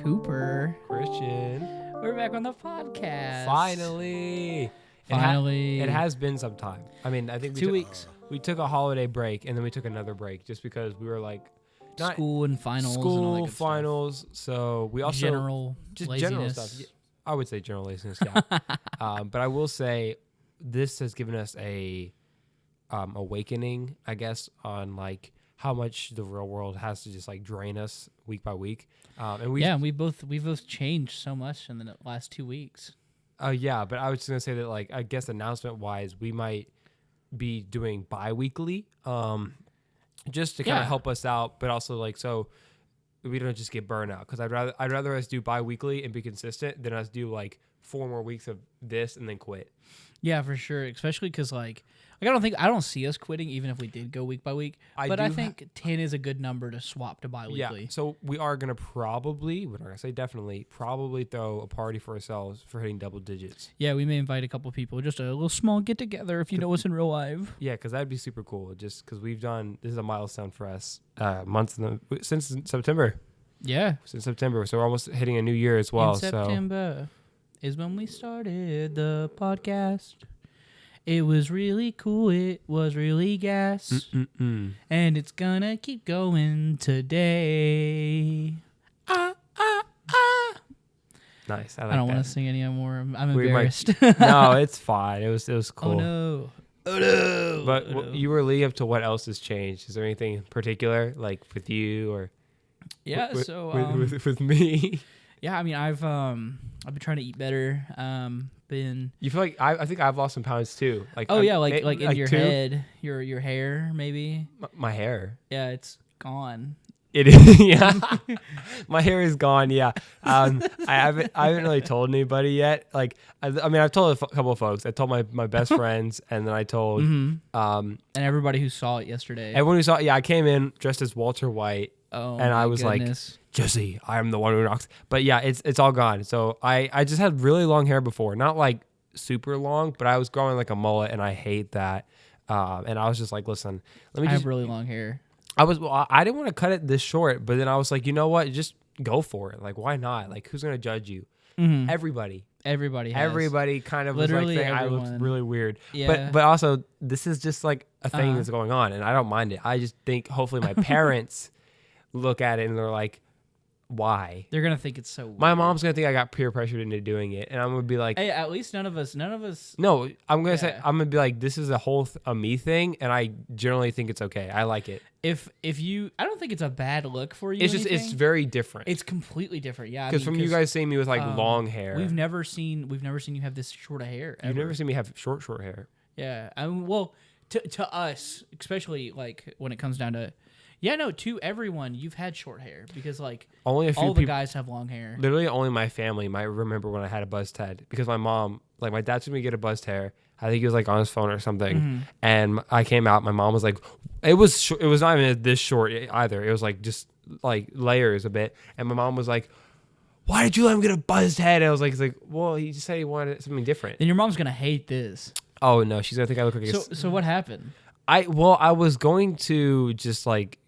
Cooper. Christian. We're back on the podcast. Finally. It has been some time. I mean, I think 2 weeks. We took a holiday break and then we took another break just because we were like School and finals. And all that good finals. stuff. So we also general general stuff. Yeah, I would say general laziness. Yeah. But I will say this has given us a awakening, I guess, on like how much the real world has to just like drain us week by week. And we both changed so much in the last 2 weeks. Yeah, but I was just gonna say that, like, I guess announcement wise, we might be doing bi-weekly, just to kind of help us out, but also like so we don't just get burned out. Because I'd rather us do bi-weekly and be consistent than us do like 4 more weeks of this and then quit. Yeah, for sure. Especially because like I don't see us quitting even if we did go week by week. But I think 10 is a good number to swap to bi-weekly. Yeah. So we are gonna probably throw a party for ourselves for hitting double digits. Yeah, we may invite a couple people, just a little small get together if you know us in real life. Yeah, because that'd be super cool. Just because this is a milestone for us, since September. Yeah, since September, so we're almost hitting a new year as well. In September is when we started the podcast. It was really cool. It was really gas. And it's gonna keep going today. Nice. I don't want to sing anymore. I'm embarrassed. No, it's fine. It was cool. Oh no. But you were leading up to what else has changed. Is there anything in particular, like with you or? Yeah. With me. Yeah, I mean, I've been trying to eat better. You feel like I think I've lost some pounds too. Like in your head, your hair maybe. My hair. Yeah, it's gone. It is. Yeah, my hair is gone. Yeah. I haven't really told anybody yet. Like I mean, I've told a couple of folks. I told my best friends, and then I told and everybody who saw it yesterday. Everyone who saw it. Yeah, I came in dressed as Walter White. Oh, and I was goodness. like, Jesse, I am the one who knocks. But yeah, it's all gone. So I just had really long hair before, not like super long, but I was growing like a mullet, and I hate that. And I was just like, listen, I have really long hair. I didn't want to cut it this short, but then I was like, you know what? Just go for it. Like, why not? Like, who's gonna judge you? Mm-hmm. Everybody kind of literally was like, I everyone. looked really weird. Yeah. But also, this is just like a thing that's going on, and I don't mind it. I just think hopefully my parents look at it and they're like, why? They're gonna think it's so weird. My mom's gonna think I got peer pressured into doing it, and I'm gonna be like, hey, at least none of us. No, I'm gonna say I'm gonna be like, this is a me thing, and I generally think it's okay. I like it. If you, I don't think it's a bad look for you. It's just it's very different. It's completely different. Yeah, because from you guys seeing me with like long hair, we've never seen you have this short of hair. You've never seen me have short hair. Yeah, I mean, well, to us, especially like when it comes down to. Yeah, no, to everyone, you've had short hair because, like, only a few all the guys have long hair. Literally, only my family might remember when I had a buzzed head because my mom, like, my dad told me to get a buzzed hair. I think he was, like, on his phone or something. And I came out. My mom was like, it was not even this short either. It was, like, just, like, layers a bit. And my mom was like, why did you let him get a buzzed head? And I was like, well, he just said he wanted something different. Then your mom's going to hate this. Oh, no. She's going to think I look like So what happened? I was going to just, like,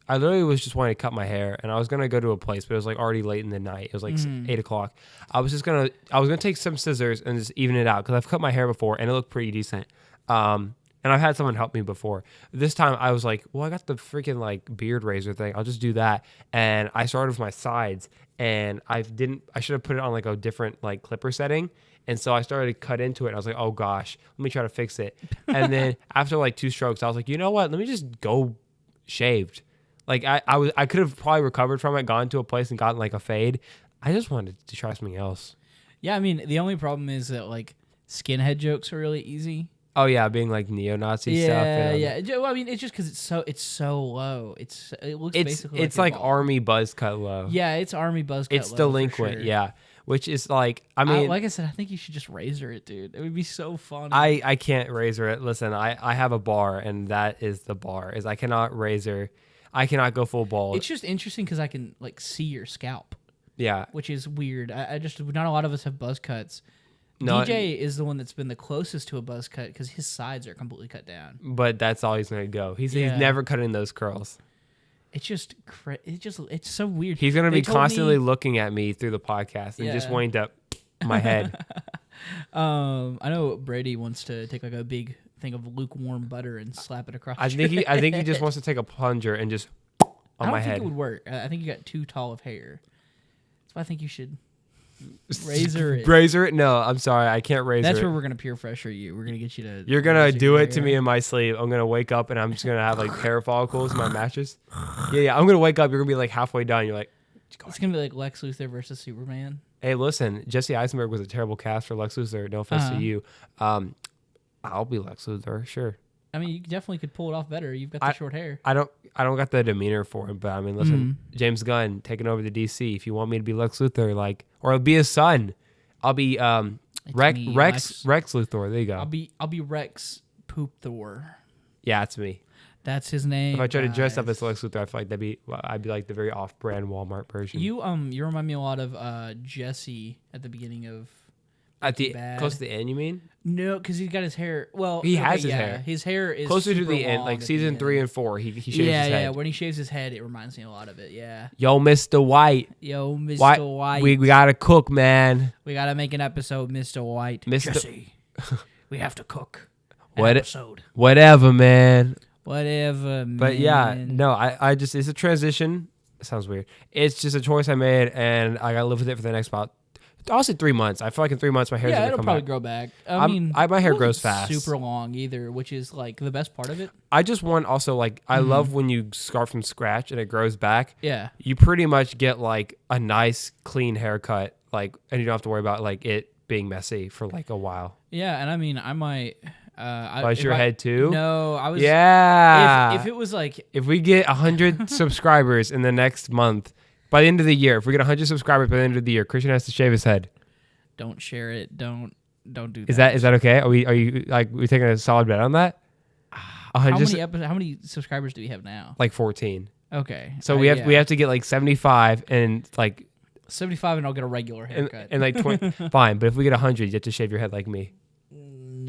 I literally was just wanting to cut my hair, and I was gonna go to a place, but it was like already late in the night. It was like 8 o'clock. I was gonna take some scissors and just even it out because I've cut my hair before and it looked pretty decent. And I've had someone help me before. This time I was like, well, I got the freaking like beard razor thing. I'll just do that. And I started with my sides, and I should have put it on like a different like clipper setting. And so I started to cut into it. And I was like, oh gosh, let me try to fix it. And then after like 2 strokes, I was like, you know what? Let me just go shaved. Like I could have probably recovered from it, gone to a place and gotten like a fade. I just wanted to try something else. Yeah, I mean, the only problem is that like skinhead jokes are really easy. Oh yeah, being like neo-Nazi stuff. Yeah. Well, I mean, it's just because it's so low. It looks basically it's like army buzz cut low. Yeah, it's army buzz cut. It's delinquent. Sure. Yeah, which is like like I said, I think you should just razor it, dude. It would be so fun. I can't razor it. Listen, I have a bar, and that is the bar. Is I cannot razor. I cannot go full bald. It's just interesting because I can like see your scalp. Yeah, which is weird. I just not a lot of us have buzz cuts. No, DJ is the one that's been the closest to a buzz cut because his sides are completely cut down. But that's all he's gonna go. He's never cutting those curls. it's so weird. He's gonna They be told constantly me- looking at me through the podcast and just Yeah. wanting to my head. I know Brady wants to take like a big thing of lukewarm butter and slap it across. I think he just wants to take a plunger and just I on don't my think head. it would work. I think you got too tall of hair. So I think you should razor it. Razor it? No, I'm sorry, I can't razor That's it. where we're gonna peer pressure you. We're gonna get you to. You're gonna razor do your it to hair. me in my sleep. I'm gonna wake up and I'm just gonna have like hair follicles in my mattress. Yeah. I'm gonna wake up. You're gonna be like halfway done. You're like, It's gonna be like Lex Luthor versus Superman. hey, listen, Jesse Eisenberg was a terrible cast for Lex Luthor. No offense to you. I'll be Lex Luthor, sure. I mean, you definitely could pull it off better. You've got the short hair. I don't got the demeanor for him, but I mean, listen, James Gunn taking over the DC. If you want me to be Lex Luthor, like, or be his son, I'll be Rex Luthor. There you go. I'll be Rex Poop Thor. Yeah, it's me. That's his name. If I try to dress up guys. as Lex Luthor, I feel like I'd be like the very off-brand Walmart version. You remind me a lot of Jesse at the beginning of at the Bad. close to the end, you mean? No, because he's got his hair. Well, He has his hair. His hair is Closer to super the end, long like at the season end. 3 and 4, he shaves his Yeah. head. When he shaves his head, it reminds me a lot of it. Yeah. Yo, Mr. White. Yo, Mr. White. We gotta cook, man. We gotta make an episode, Mr. White. Mr. Jesse, we have to cook an What- episode. Whatever, man. Whatever, man. But yeah, no, I just, it's a transition. It sounds weird. It's just a choice I made, and I gotta live with it for the next about, honestly, 3 months. I feel like in 3 months my hair's gonna it'll come probably back. grow back. My hair it grows wasn't fast. Super long either, which is like the best part of it. I just want also like, I love when you start from scratch and it grows back. Yeah. You pretty much get like a nice clean haircut, like, and you don't have to worry about like it being messy for like a while. Yeah, and I mean, I might. Buzz your head too? No, I was. Yeah. If it was like, If we get 100 subscribers in the next month, by the end of the year, if we get 100 subscribers by the end of the year, Christian has to shave his head. don't share it. Don't do that. Is that okay? Are you like, we taking a solid bet on that? How many subscribers do we have now? Like 14. Okay. So we have to get like 75 and like 75, and I'll get a regular haircut. and like 20. Fine, but if we get 100, you have to shave your head like me.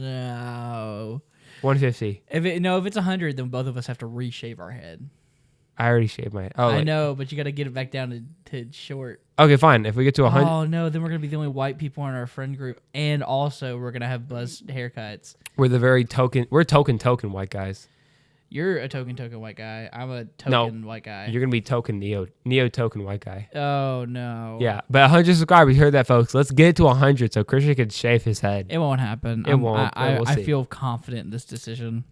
No. 150. If it's 100, then both of us have to reshave our head. I already shaved my head. Oh, I know, but you got to get it back down to short. Okay, fine. If we get to 100, Oh no, then we're gonna be the only white people in our friend group, and also we're gonna have buzzed haircuts. we're the very token. We're token white guys. You're a token white guy. I'm a token white guy. You're gonna be token neo token white guy. Oh no. Yeah, but 100 subscribers. You heard that, folks. Let's get it to 100 so Christian can shave his head. It won't happen. It won't, but we'll I see. feel confident in this decision.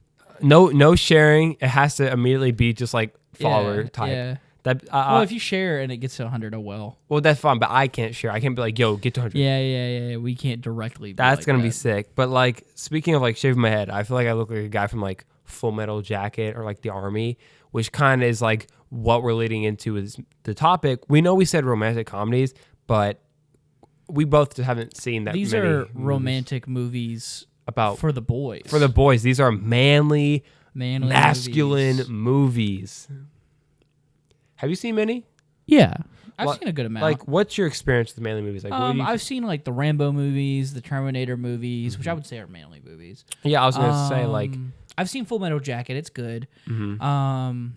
No sharing. It has to immediately be just like follower type. Yeah. That Well, if you share and it gets to 100, oh well. well, that's fine, but I can't share. I can't be like, yo, get to 100. Yeah. We can't directly. That's like gonna be that. sick. But like, speaking of like shaving my head, I feel like I look like a guy from like Full Metal Jacket or like the Army, which kind of is like what we're leading into is the topic. We know we said romantic comedies, but we both just haven't seen that. These many are movies romantic movies about for the boys. for the boys. These are manly masculine movies. movies. Have you seen many? Yeah, I've Like- seen a good amount. Like, what's your experience with the manly movies? Like, what do you? I've seen like the Rambo movies, the Terminator movies, which I would say are manly movies. Yeah, I was gonna say like, I've seen Full Metal Jacket. It's good. mhm.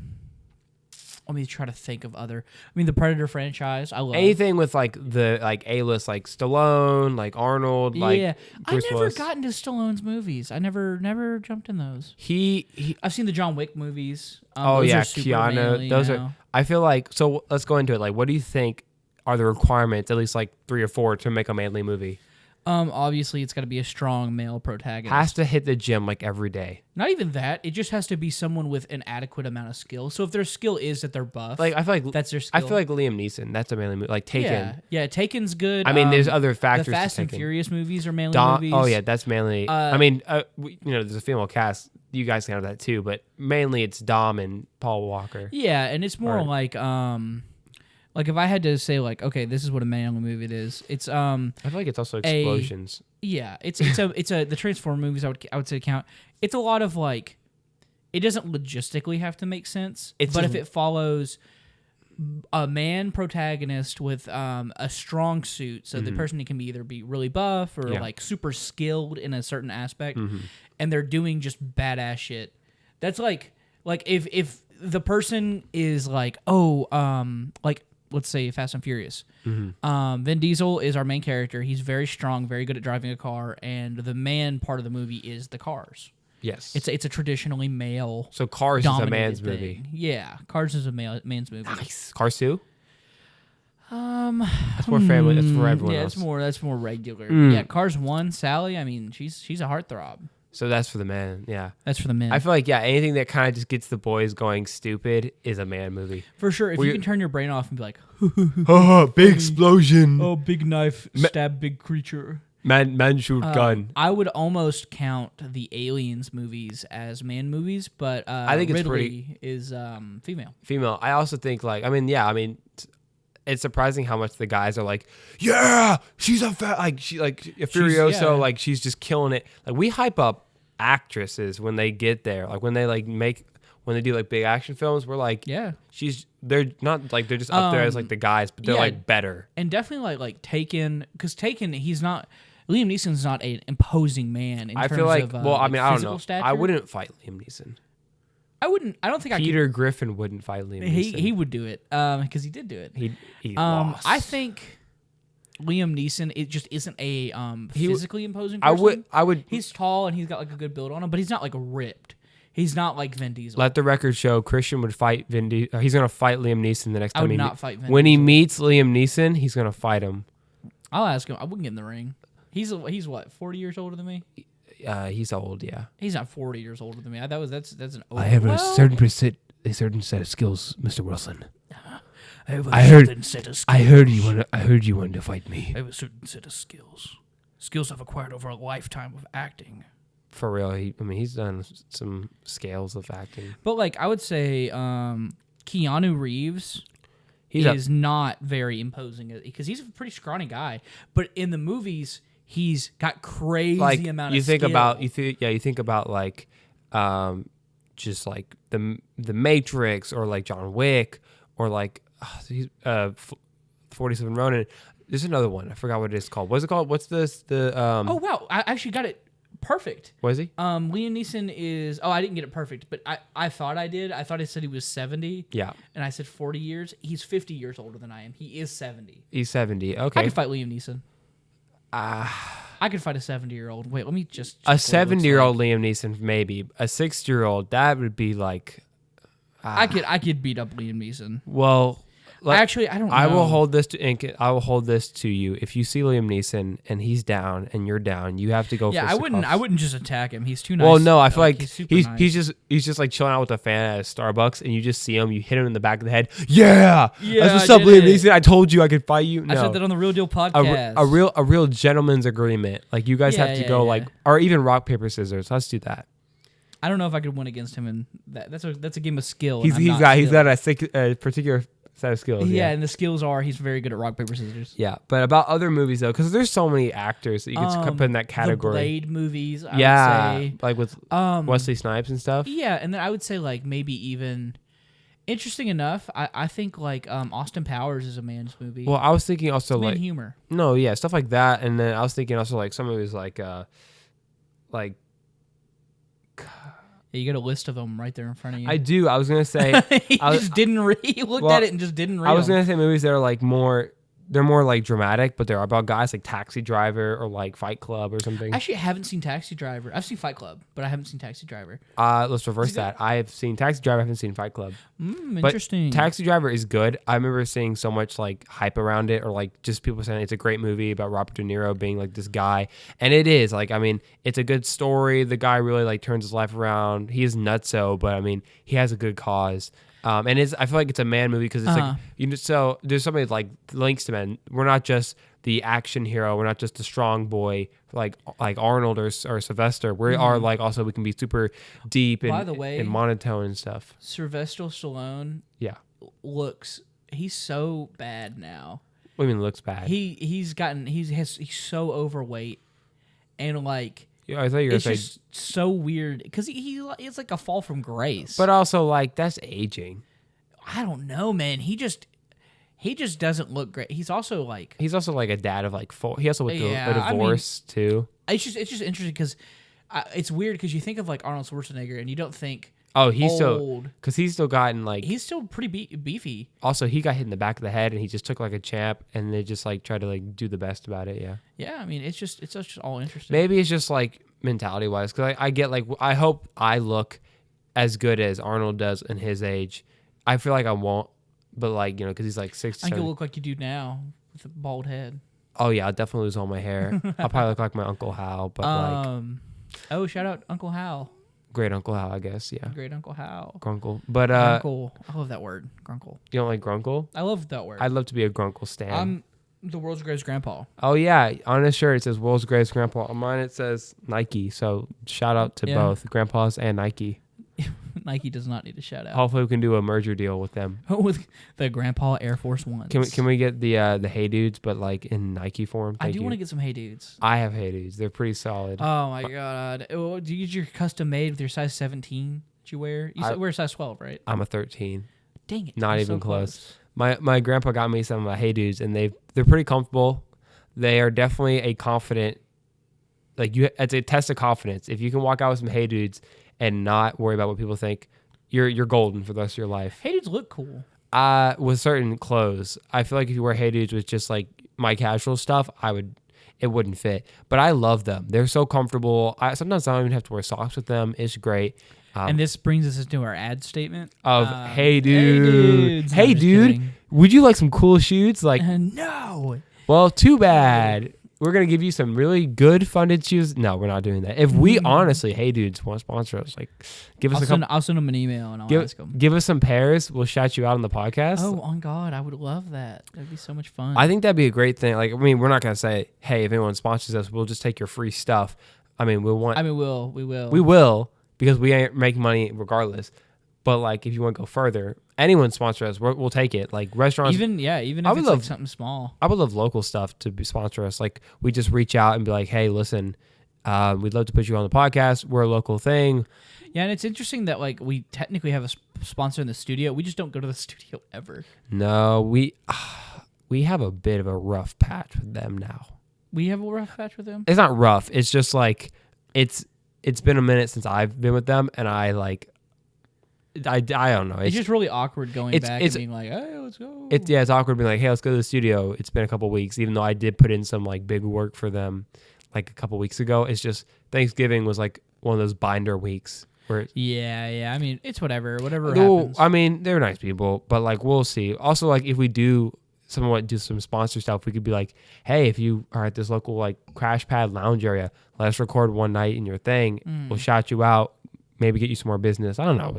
Let me try to think of other. I mean, the Predator franchise. I love anything with like the like A-list, like Stallone, like Arnold, like yeah, I Bruce never Willis. got into Stallone's movies. I never jumped in those. He I've seen the John Wick movies. oh Those yeah, are super Keanu. manly Those now. are. I feel like so. Let's go into it. Like, what do you think are the requirements? At least like 3 or 4 to make a manly movie. Obviously, it's got to be a strong male protagonist. Has to hit the gym like every day. Not even that. It just has to be someone with an adequate amount of skill. So if their skill is that they're buff, Like I feel like that's their skill. I feel like Liam Neeson. That's a manly movie. Like Taken. Yeah, Taken's good. I mean, there's other factors. The to Fast and Taken. Furious movies are manly Dom, movies. oh yeah, that's mainly. I mean, there's a female cast. You guys can have that too, but mainly it's Dom and Paul Walker. Yeah, and it's more Right. like if I had to say like, okay, this is what a manly movie it is. It's I feel like it's also explosions. yeah, it's the Transformer movies I would say count. It's a lot of like, it doesn't logistically have to make sense, It's but just- if it follows a man protagonist with a strong suit, so the person can either be really buff or Yeah. like super skilled in a certain aspect, and they're doing just badass shit. That's like if the person is like, oh, like let's say Fast and Furious. Vin Diesel is our main character. He's very strong, very good at driving a car, and the man part of the movie is the cars. Yes. It's a traditionally male. So Cars is a man's thing. movie. Yeah, Cars is a man's movie. Nice. Cars 2? That's more family. That's for everyone else. That's more regular. Yeah, Cars 1, Sally. I mean, she's a heartthrob. So that's for the man. Yeah, that's for the men. I feel like anything that kind of just gets the boys going stupid is a man movie. For sure. If you can turn your brain off and be like, big explosion. Oh, big knife, stab big creature. Man shoot gun. I would almost count the Aliens movies as man movies, but I think Ridley is female. Female. I also think it's surprising how much the guys are like, yeah, she's a fat, like she like Furioso, like she's just killing it. Like we hype up actresses when they get there, like when they when they do like big action films, we're like, yeah, they're not like they're just up there as like the guys, but they're like better. And definitely like Taken, because Taken, Liam Neeson's not an imposing man. In terms feel like, of, I mean, I don't know. Stature. I wouldn't fight Liam Neeson. I don't think Peter Griffin wouldn't fight Liam Neeson. He would do it because he did do it. He lost. I think Liam Neeson, it just isn't a physically imposing person. I would. He's tall and he's got like a good build on him, but he's not like ripped. He's not like Vin Diesel. Let the record show Christian would fight Vin Diesel. He's gonna fight Liam Neeson the next time. I would not fight Vin when Diesel. he meets Liam Neeson, he's gonna fight him. I'll ask him. I wouldn't get in the ring. He's what, 40 years older than me? He's old, yeah. He's not 40 years older than me. That's an old. I have a certain set of skills, Mr. Wilson. I heard set of skills. I heard you wanted to fight me. I have a certain set of skills. Skills I've acquired over a lifetime of acting. For real, he's done some scales of acting. But like I would say, Keanu Reeves is not very imposing because he's a pretty scrawny guy. But in the movies, he's got crazy amount of skill. You think about like, just like the Matrix or like John Wick or like 47 Ronin. There's another one. I forgot what it is called. What's it called? What's this? Oh wow! I actually got it perfect. Was he? Liam Neeson is. Oh, I didn't get it perfect, but I thought I did. I thought I said he was 70. Yeah. And I said 40 years. He's 50 years older than I am. He is 70. He's 70. Okay. I could fight Liam Neeson. I could fight a 70-year-old. Wait, let me just a 70-year-old Liam Neeson, maybe. A 60-year-old, that would be like. I could beat up Liam Neeson. Well. Actually, I don't know. I will hold this to you. If you see Liam Neeson and he's down and you're down, you have to go. Yeah, I wouldn't just attack him. He's too nice. Well, no, I feel like he's nice. he's just like chilling out with a fan at a Starbucks, and you just see him. You hit him in the back of the head. Yeah, that's what's up, Liam Neeson. I told you I could fight you. No. I said that on the Real Deal podcast. A real gentleman's agreement. Like you guys have to go like, or even rock paper scissors. Let's do that. I don't know if I could win against him in that. That's a game of skill. He's got a particular set of skills. Yeah, and the skills are he's very good at rock paper scissors. Yeah, but about other movies though, because there's so many actors that you can put in that category. The Blade movies, I would say, like with Wesley Snipes and stuff. Yeah, and then I would say like maybe even interesting enough. I think like Austin Powers is a man's movie. Well, I was thinking also it's like humor. No, yeah, stuff like that, and then I was thinking also like some of his like. Yeah, you got a list of them right there in front of you. I do. I was gonna say he looked at it and just didn't read. I was gonna say movies that are like more. They're more like dramatic, but they're about guys like Taxi Driver or like Fight Club or something. Actually, I haven't seen Taxi Driver. I've seen Fight Club, but I haven't seen Taxi Driver. Let's reverse that. I've seen Taxi Driver. I haven't seen Fight Club. Interesting. But Taxi Driver is good. I remember seeing so much like hype around it, or like just people saying it's a great movie about Robert De Niro being like this guy, and it is. Like, I mean, it's a good story. The guy really like turns his life around. He is nutso, but I mean, he has a good cause. And I feel like it's a man movie because it's like so there's somebody like links to men. We're not just the action hero. We're not just the strong boy like Arnold or Sylvester. We are like also we can be super deep and, by the way, and monotone and stuff. Sylvester Stallone, he's so bad now. What do you mean looks bad? He's so overweight and like. Yeah, I thought you were it's just so weird because it's like a fall from grace. But also, like, that's aging. I don't know, man. He just doesn't look great. He's also like a dad of like 4. He also went through a divorce too. It's just interesting because it's weird because you think of like Arnold Schwarzenegger and you don't think Oh, he's old. because he's still gotten like. He's still pretty beefy. Also, he got hit in the back of the head, and he just took like a champ, and they just like tried to like do the best about it. Yeah. Yeah, I mean, it's just all interesting. Maybe it's just like mentality wise, because I get like I hope I look as good as Arnold does in his age. I feel like I won't, but like because he's like 6. I think you look like you do now with a bald head. Oh yeah, I'll definitely lose all my hair. I'll probably look like my Uncle Hal, but oh, shout out Uncle Hal. Great Uncle Hal, I guess. Yeah. Great Uncle Hal. Grunkle. But Grunkle. I love that word. Grunkle. You don't like Grunkle? I love that word. I'd love to be a Grunkle stan. I'm the world's greatest grandpa. Oh yeah, on his shirt it says world's greatest grandpa. On mine it says Nike. So shout out to both grandpas and Nike. Nike does not need a shout out. Hopefully we can do a merger deal with them. With the Grandpa Air Force Ones. Can we get the Hey Dudes but like in Nike form? I do want to get some Hey Dudes. I have Hey Dudes. They're pretty solid. Oh my god! Do you get your custom made with your size 17 that you wear? You wear size 12, right? I'm a 13. Dang it! Not even so close. My grandpa got me some Hey Dudes and they're pretty comfortable. They are definitely a confident. It's a test of confidence. If you can walk out with some Hey Dudes and not worry about what people think, you're golden for the rest of your life. Hey Dudes look cool. With certain clothes, I feel like if you wear Hey Dudes with just like my casual stuff, it wouldn't fit. But I love them. They're so comfortable. Sometimes I don't even have to wear socks with them. It's great. And this brings us into our ad statement of Hey Dude. Hey Dude, would you like some cool shoes? Like no. Well, too bad. We're going to give you some really good funded shoes. No, we're not doing that. If we honestly, Hey Dudes, want to sponsor us, like, give us I'll send them an email and I'll ask them. Give us some pairs. We'll shout you out on the podcast. Oh, on God. I would love that. That'd be so much fun. I think that'd be a great thing. Like, I mean, we're not going to say, hey, if anyone sponsors us, we'll just take your free stuff. I mean, we will. We will because we ain't making money regardless. But, like, if you want to go further, anyone sponsor us, we'll take it. Like, restaurants. Even if it's like something small. I would love local stuff to sponsor us. Like, we just reach out and be like, hey, listen, we'd love to put you on the podcast. We're a local thing. Yeah, and it's interesting that, like, we technically have a sponsor in the studio. We just don't go to the studio ever. No, we have a bit of a rough patch with them now. We have a rough patch with them? It's not rough. It's just, like, it's been a minute since I've been with them, and I don't know. It's just really awkward going back and being like, hey, let's go. It's awkward being like, hey, let's go to the studio. It's been a couple weeks, even though I did put in some like big work for them like a couple weeks ago. It's just Thanksgiving was like one of those binder weeks where yeah. I mean, it's whatever happens. I mean, they're nice people, but like we'll see. Also, like if we do do some sponsor stuff, we could be like, hey, if you are at this local like crash pad lounge area, let us record one night in your thing. We'll shout you out. Maybe get you some more business. I don't know.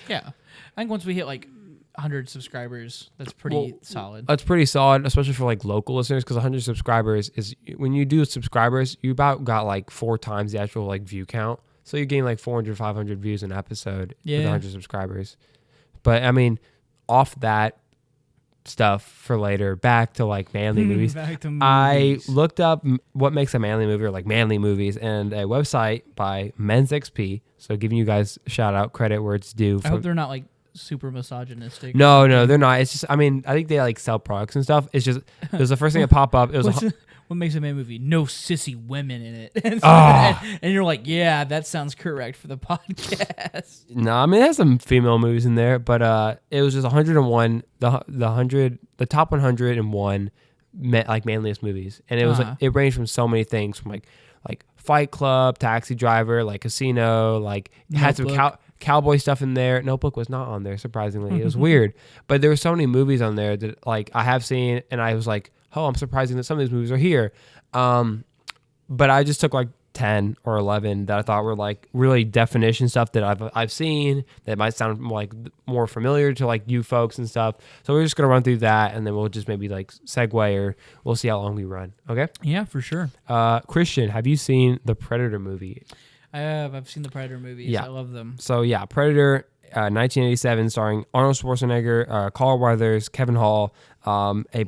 I think once we hit like 100 subscribers, that's pretty solid. That's pretty solid, especially for like local listeners, because 100 subscribers is when you do subscribers, you about got like 4 times the actual like view count. So you gain like 400, 500 views an episode with 100 subscribers. But I mean, off that stuff for later, back to like manly movies. Back to movies. I looked up what makes a manly movie or like manly movies, and a website by Men's XP. So giving you guys shout out credit where it's due. I hope they're not like super misogynistic. No, they're not. It's just, I mean, I think they like sell products and stuff. It's just, it was the first thing that popped up. It was what makes a man movie? No sissy women in it. And you're like, yeah, that sounds correct for the podcast. No, I mean, it has some female movies in there, but it was just 101, the top 101 like manliest movies. And it was like, it ranged from so many things from like Fight Club, Taxi Driver, like Casino, like had some cowboy stuff in there. Notebook was not on there, surprisingly. It was weird. But there were so many movies on there that like I have seen, and I was like, oh, I'm surprised that some of these movies are here. But I just took like 10 or 11 that I thought were like really definition stuff that I've seen that might sound like more familiar to like you folks and stuff. So we're just going to run through that, and then we'll just maybe like segue, or we'll see how long we run. Okay? Yeah, for sure. Christian, have you seen the Predator movie? I have. I've seen the Predator movies. Yeah. I love them. So yeah, Predator, 1987, starring Arnold Schwarzenegger, Carl Weathers, Kevin Hall.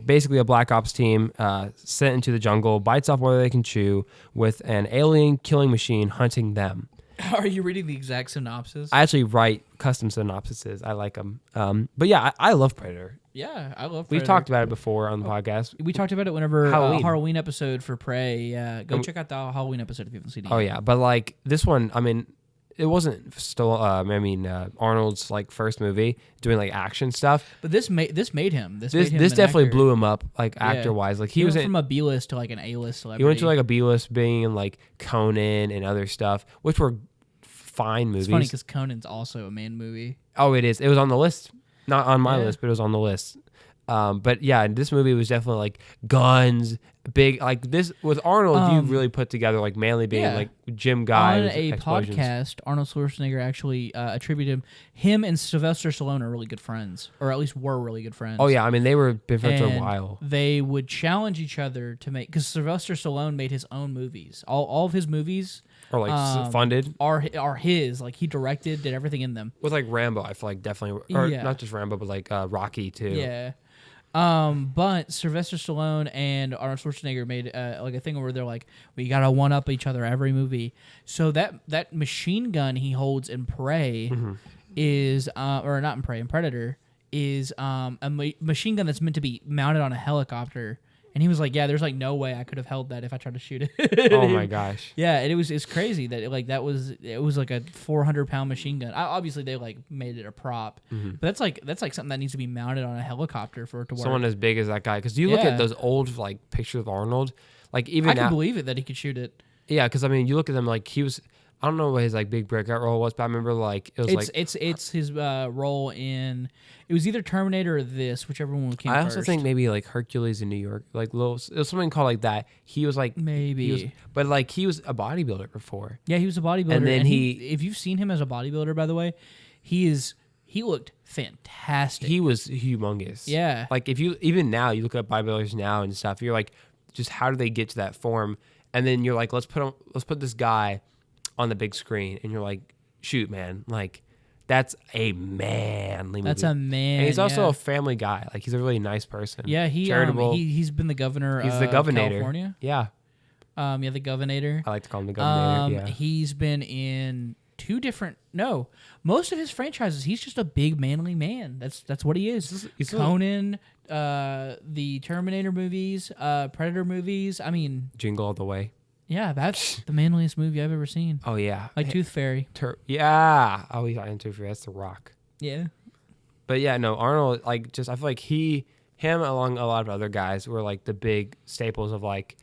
Basically a Black Ops team sent into the jungle, bites off whether they can chew, with an alien killing machine hunting them. Are you reading the exact synopsis? I actually write custom synopsises. I like them. But yeah, I love Predator. Yeah, I love Predator. We've talked about it before on the podcast. We talked about it whenever Halloween episode for Prey. Go check out the Halloween episode if you haven't seen it yet. Oh yeah, but like this one, I mean, it wasn't still. Arnold's like first movie doing like action stuff. But this made him. This definitely actor. blew him up like actor wise. Like He was went from a B-list to like an A-list celebrity. He went to like a B-list, being in like Conan and other stuff, which were fine movies. It's funny because Conan's also a man movie. Oh, it is. It was on the list, not on my list, but it was on the list. But yeah, this movie was definitely like guns, big like this with Arnold. You really put together like manly being like gym guy. On a podcast, Arnold Schwarzenegger actually attributed him and Sylvester Stallone are really good friends, or at least were really good friends. Oh yeah, I mean they were been friends for a while. They would challenge each other to make, because Sylvester Stallone made his own movies. All of his movies or like funded are his. Like he directed, did everything in them. With like Rambo, I feel like definitely, or not just Rambo, but like Rocky too. Yeah. But Sylvester Stallone and Arnold Schwarzenegger made like a thing where they're like, we gotta one up each other every movie. So that machine gun he holds in Prey is, or not in Prey, in Predator is a machine gun that's meant to be mounted on a helicopter. And he was like, yeah, there's like no way I could have held that if I tried to shoot it. Oh my gosh. Yeah, and it's crazy that it was like a 400-pound machine gun. Obviously they like made it a prop, but that's like something that needs to be mounted on a helicopter for it to work. Someone as big as that guy, because you look at those old like pictures of Arnold, like even I can believe it that he could shoot it. Yeah, because I mean you look at them like he was. I don't know what his like big breakout role was, but I remember like it was it's his role in. It was either Terminator or this, whichever one came first. I also think maybe like Hercules in New York, like it was something called like that. He was like maybe, but like he was a bodybuilder before. Yeah, he was a bodybuilder, and then if you've seen him as a bodybuilder, by the way, he looked fantastic. He was humongous. Yeah, like if you even now you look at bodybuilders now and stuff, you're like, just how do they get to that form? And then you're like, let's put this guy on the big screen, and you're like, shoot, man, like that's a manly movie. That's a man. And he's also a family guy. Like he's a really nice person. Yeah, charitable. He's been the governor. He's the governor of California. Yeah. The governor. I like to call him the governor. Yeah. He's been in most of his franchises. He's just a big manly man. That's what he is. He's Conan, the Terminator movies, Predator movies. I mean, Jingle All the Way. Yeah, that's the manliest movie I've ever seen. Oh yeah, like Tooth Fairy. Yeah. Oh, he's on Tooth Fairy. That's The Rock. Yeah. But yeah, no, Arnold. Like, just I feel like him, along a lot of other guys, were like the big staples of like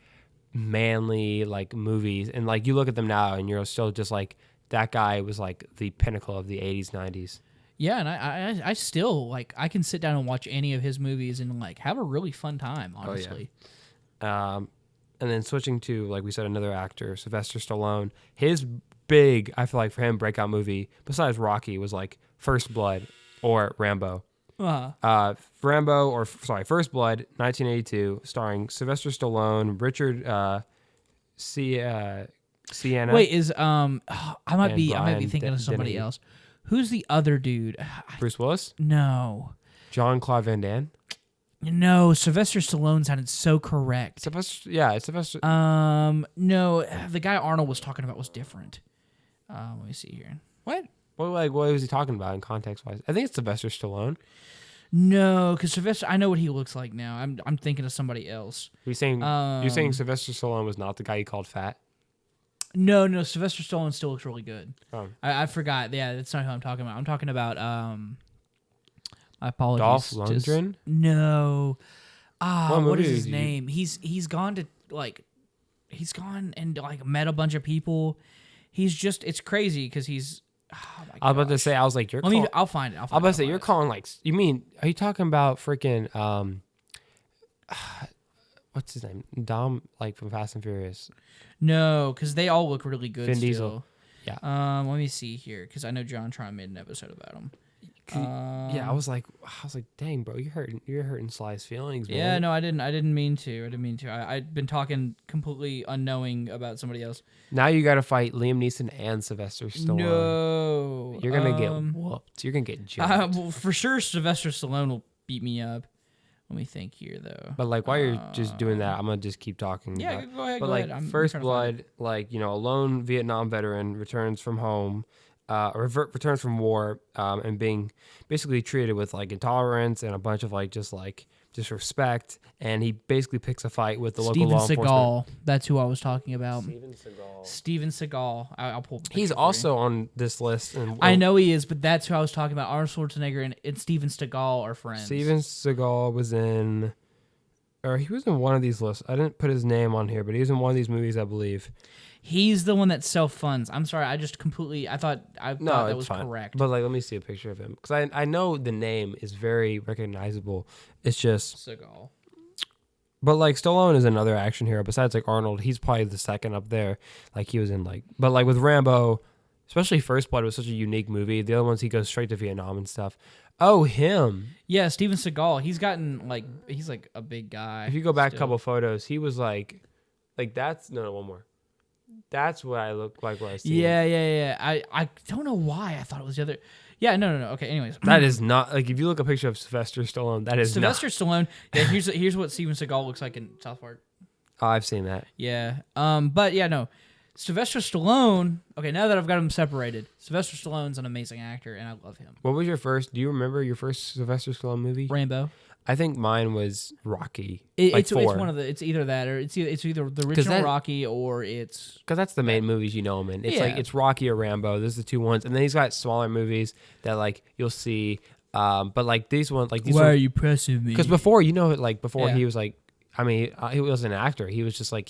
manly like movies. And like you look at them now, and you're still just like that guy was like the pinnacle of the 80s, 90s. Yeah, and I still like I can sit down and watch any of his movies and like have a really fun time. Honestly. Oh, yeah. And then switching to, like we said, another actor, Sylvester Stallone. His big, I feel like for him, breakout movie, besides Rocky, was like First Blood or Rambo. First Blood, 1982, starring Sylvester Stallone, Richard Sienna. Wait, I might be thinking of somebody else. Who's the other dude? Bruce Willis? No. Jean-Claude Van Damme? No, Sylvester Stallone sounded so correct. Sylvester. No, the guy Arnold was talking about was different. Let me see here. What? What was he talking about in context wise? I think it's Sylvester Stallone. No, because Sylvester, I know what he looks like now. I'm thinking of somebody else. You're saying Sylvester Stallone was not the guy you called fat? No, Sylvester Stallone still looks really good. Oh. I forgot. Yeah, that's not who I'm talking about. I'm talking about my apologies. Dolph Lundgren? No. What is his name? He's gone and like met a bunch of people. It's crazy because he's. Oh I was about to say, I was like, I'll find it. I was about to say, you're calling like, you mean, are you talking about freaking, what's his name? Dom, like from Fast and Furious. No, because they all look really good. Vin Diesel. Yeah. Let me see here, because I know John Tron made an episode about him. Yeah, I was like, dang, bro, you're hurting Sly's feelings, man. Yeah, no, I didn't mean to. I'd been talking completely unknowing about somebody else. Now you got to fight Liam Neeson and Sylvester Stallone. No, you're gonna get whooped. You're gonna get jumped. Well, for sure, Sylvester Stallone will beat me up. Let me think here, though. But like, while you're just doing that, I'm gonna just keep talking. Yeah, go ahead. But like, First Blood, like, a lone Vietnam veteran returns from home. returns from war and being basically treated with like intolerance and a bunch of like disrespect, and he basically picks a fight with the local law enforcement. Seagal, that's who I was talking about. Steven Seagal. Steven Seagal. I'll pull. He's also on this list. And I know he is, but that's who I was talking about. Arnold Schwarzenegger and Steven Seagal are friends. Steven Seagal was in, or he was in one of these lists. I didn't put his name on here, but he was in one of these movies, I believe. He's the one that self-funds. I'm sorry, I just completely. I thought that was fine. correct. But like, let me see a picture of him because I know the name is very recognizable. It's just Seagal. But like Stallone is another action hero besides like Arnold. He's probably the second up there. Like he was in like, but like with Rambo, especially First Blood was such a unique movie. The other ones he goes straight to Vietnam and stuff. Oh, him. Yeah, Steven Seagal. He's gotten like he's like a big guy. If you go back a couple photos, he was like that's no one more. That's what I look like when I see him. Yeah. I don't know why I thought it was the other. Yeah, no. Okay, anyways. That is not like if you look a picture of Sylvester Stallone, that is Sylvester Stallone. Yeah, here's what Steven Seagal looks like in South Park. Oh, I've seen that. Yeah. But yeah, no. Sylvester Stallone. Okay, now that I've got them separated, Sylvester Stallone's an amazing actor, and I love him. What was your first? Do you remember your first Sylvester Stallone movie? Rambo. I think mine was Rocky. It's one of the. It's either that or it's either the original Rocky or it's because that's the main movies you know him in. It's like it's Rocky or Rambo. Those are the two ones, and then he's got smaller movies that like you'll see. But like these ones, like these why are you pressing me? Because before he was like, I mean, he was an actor. He was just like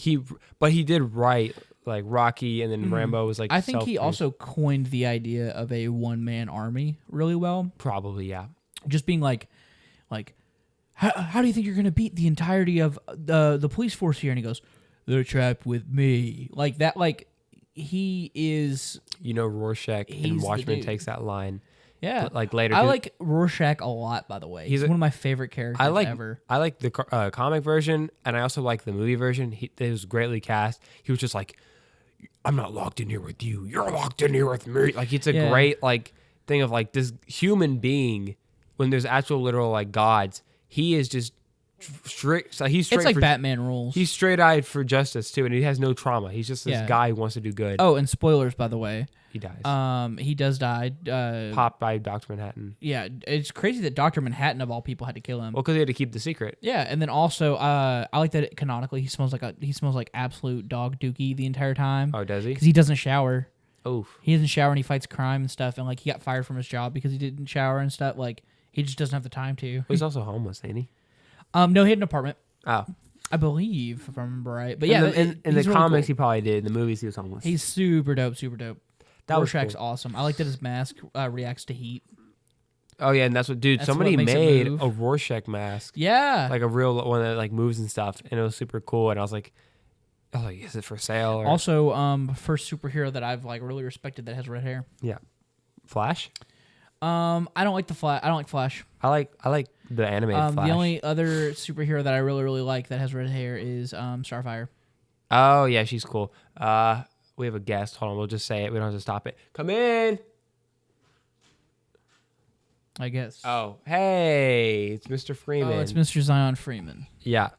but he did write like Rocky, and then Rambo was like. I think he also coined the idea of a one-man army really well. Probably, yeah. Just being like. How do you think you're going to beat the entirety of the police force here? And he goes, they're trapped with me. Like that, like, he is... You know, Rorschach in Watchmen takes that line. Yeah. Like later. I like Rorschach a lot, by the way. He's one of my favorite characters ever. I like the comic version, and I also like the movie version. It was greatly cast. He was just like, I'm not locked in here with you. You're locked in here with me. Like, it's a great, like, thing of, like, this human being, when there's actual literal, like, gods... He is just straight. So he's straight. It's like Batman rules. He's straight-eyed for justice too, and he has no trauma. He's just this guy who wants to do good. Oh, and spoilers, by the way. He dies. He does die. Popped by Dr. Manhattan. Yeah, it's crazy that Dr. Manhattan of all people had to kill him. Well, because he had to keep the secret. Yeah, and then also, I like that canonically he smells like absolute dog dookie the entire time. Oh, does he? Because he doesn't shower. Oof. He doesn't shower and he fights crime and stuff, and like he got fired from his job because he didn't shower and stuff. Like. He just doesn't have the time to. Well, he's also homeless, ain't he? No, he had an apartment. Oh. I believe, if I remember right. But yeah, in the really comics, he probably did. In the movies, he was homeless. He's super dope. Rorschach's cool. awesome. I like that his mask reacts to heat. Oh, yeah, and that's somebody made a Rorschach mask. Yeah. Like a real one that like moves and stuff, and it was super cool, and I was like, is it for sale? Or? Also, first superhero that I've like really respected that has red hair. Yeah. Flash? I don't like I don't like Flash. I like the animated Flash. The only other superhero that I really like that has red hair is Starfire. Oh yeah, she's cool. We have a guest. Hold on, we'll just say it. We don't have to stop it. Come in. I guess. Oh, hey, it's Mr. Freeman. Oh, it's Mr. Zion Freeman. Yeah.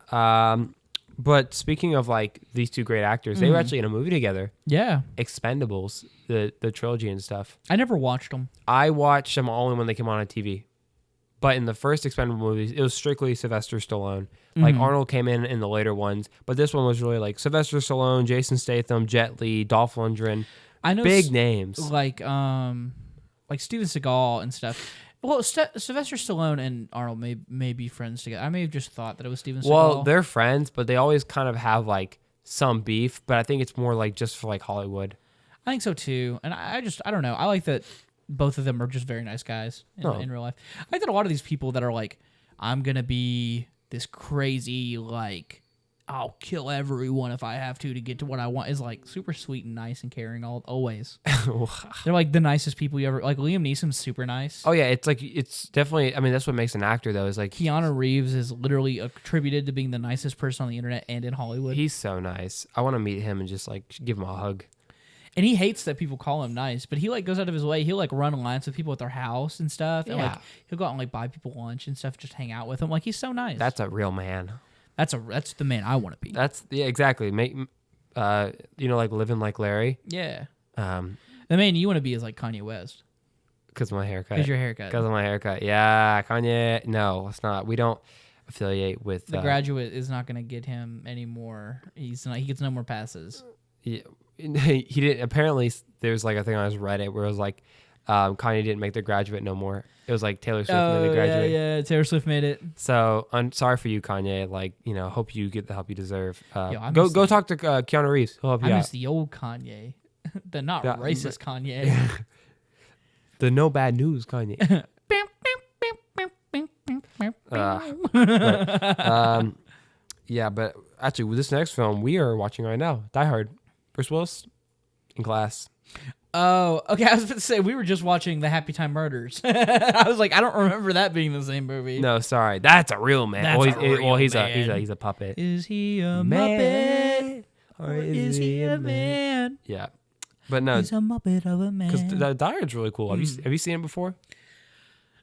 But speaking of like these two great actors, they were actually in a movie together. Yeah. Expendables, the trilogy and stuff. I never watched them. I watched them only when they came on TV. But in the first Expendable movies, it was strictly Sylvester Stallone. Like Arnold came in the later ones, but this one was really like Sylvester Stallone, Jason Statham, Jet Li, Dolph Lundgren. I know big names like Steven Seagal and stuff. Well, Sylvester Stallone and Arnold may be friends together. I may have just thought that it was Steven Seagal. Well, they're friends, but they always kind of have like some beef. But I think it's more like just for like Hollywood. I think so too, and I don't know. I like that both of them are just very nice guys in real life. I think that a lot of these people that are like, I'm gonna be this crazy like, I'll kill everyone if I have to get to what I want is like super sweet and nice and caring always. They're like the nicest people you ever like. Liam Neeson's super nice. Oh yeah, it's definitely. I mean, that's what makes an actor though. Is like Keanu Reeves is literally attributed to being the nicest person on the internet and in Hollywood. He's so nice. I want to meet him and just like give him a hug. And he hates that people call him nice, but he like goes out of his way. He'll like run lines with people at their house and stuff, and like he'll go out and like buy people lunch and stuff, just hang out with them. Like he's so nice. That's a real man. That's the man I want to be. That's exactly. Make like living like Larry. Yeah. The man you want to be is like Kanye West. Because of my haircut. Because your haircut. Because of my haircut. Yeah, Kanye. No, it's not. We don't affiliate with The Graduate is not going to get him anymore. He's not. He gets no more passes. Yeah, he didn't. Apparently, there's like a thing on his Reddit where it was like, Kanye didn't make The Graduate no more. It was like Taylor Swift made The Graduate. Yeah. Taylor Swift made it. So I'm sorry for you, Kanye. Like, hope you get the help you deserve. Yo, go talk to Keanu Reeves. He'll help you I out. miss the old Kanye, the not racist Kanye. The no bad news Kanye. Yeah, but actually, with this next film we are watching right now, Die Hard, Bruce Willis in Glass. Oh, okay. I was about to say we were just watching the Happy Time Murders. I was like, I don't remember that being the same movie. No, sorry, that's a real man. He's a puppet. Is he a Muppet or is he a man? Yeah, but no, he's a Muppet of a man. Because Die Hard's really cool. Have you seen it before?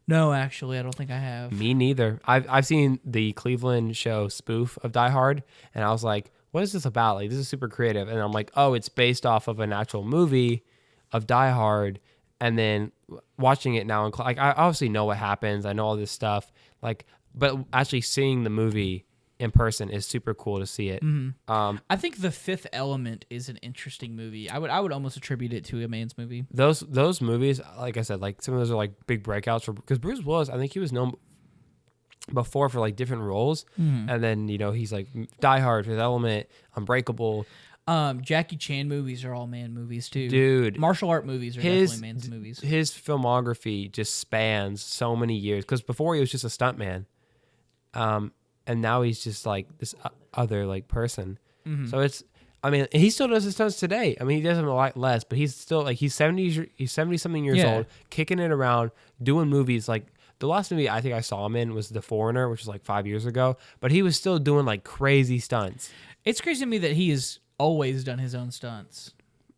No, actually, I don't think I have. Me neither. I've seen the Cleveland show spoof of Die Hard, and I was like, what is this about? Like, this is super creative. And I'm like, oh, it's based off of an actual movie of Die Hard. And then watching it now, like, I obviously know what happens. I know all this stuff. Like, but actually seeing the movie in person is super cool to see it. Mm-hmm. I think The Fifth Element is an interesting movie. I would almost attribute it to a man's movie. Those movies, like I said, like some of those are like big breakouts because Bruce Willis, I think he was known before for like different roles, and then he's like Die Hard, Fifth Element, Unbreakable. Jackie Chan movies are all man movies too. Dude, martial art movies are definitely man's movies. His filmography just spans so many years because before he was just a stuntman. And now he's just like this other like person. So he still does his stunts today. I mean, he does them a lot less, but he's still like he's 70 something years old, kicking it around, doing movies. Like the last movie I think I saw him in was The Foreigner, which was like 5 years ago. But he was still doing like crazy stunts. It's crazy to me that he has always done his own stunts.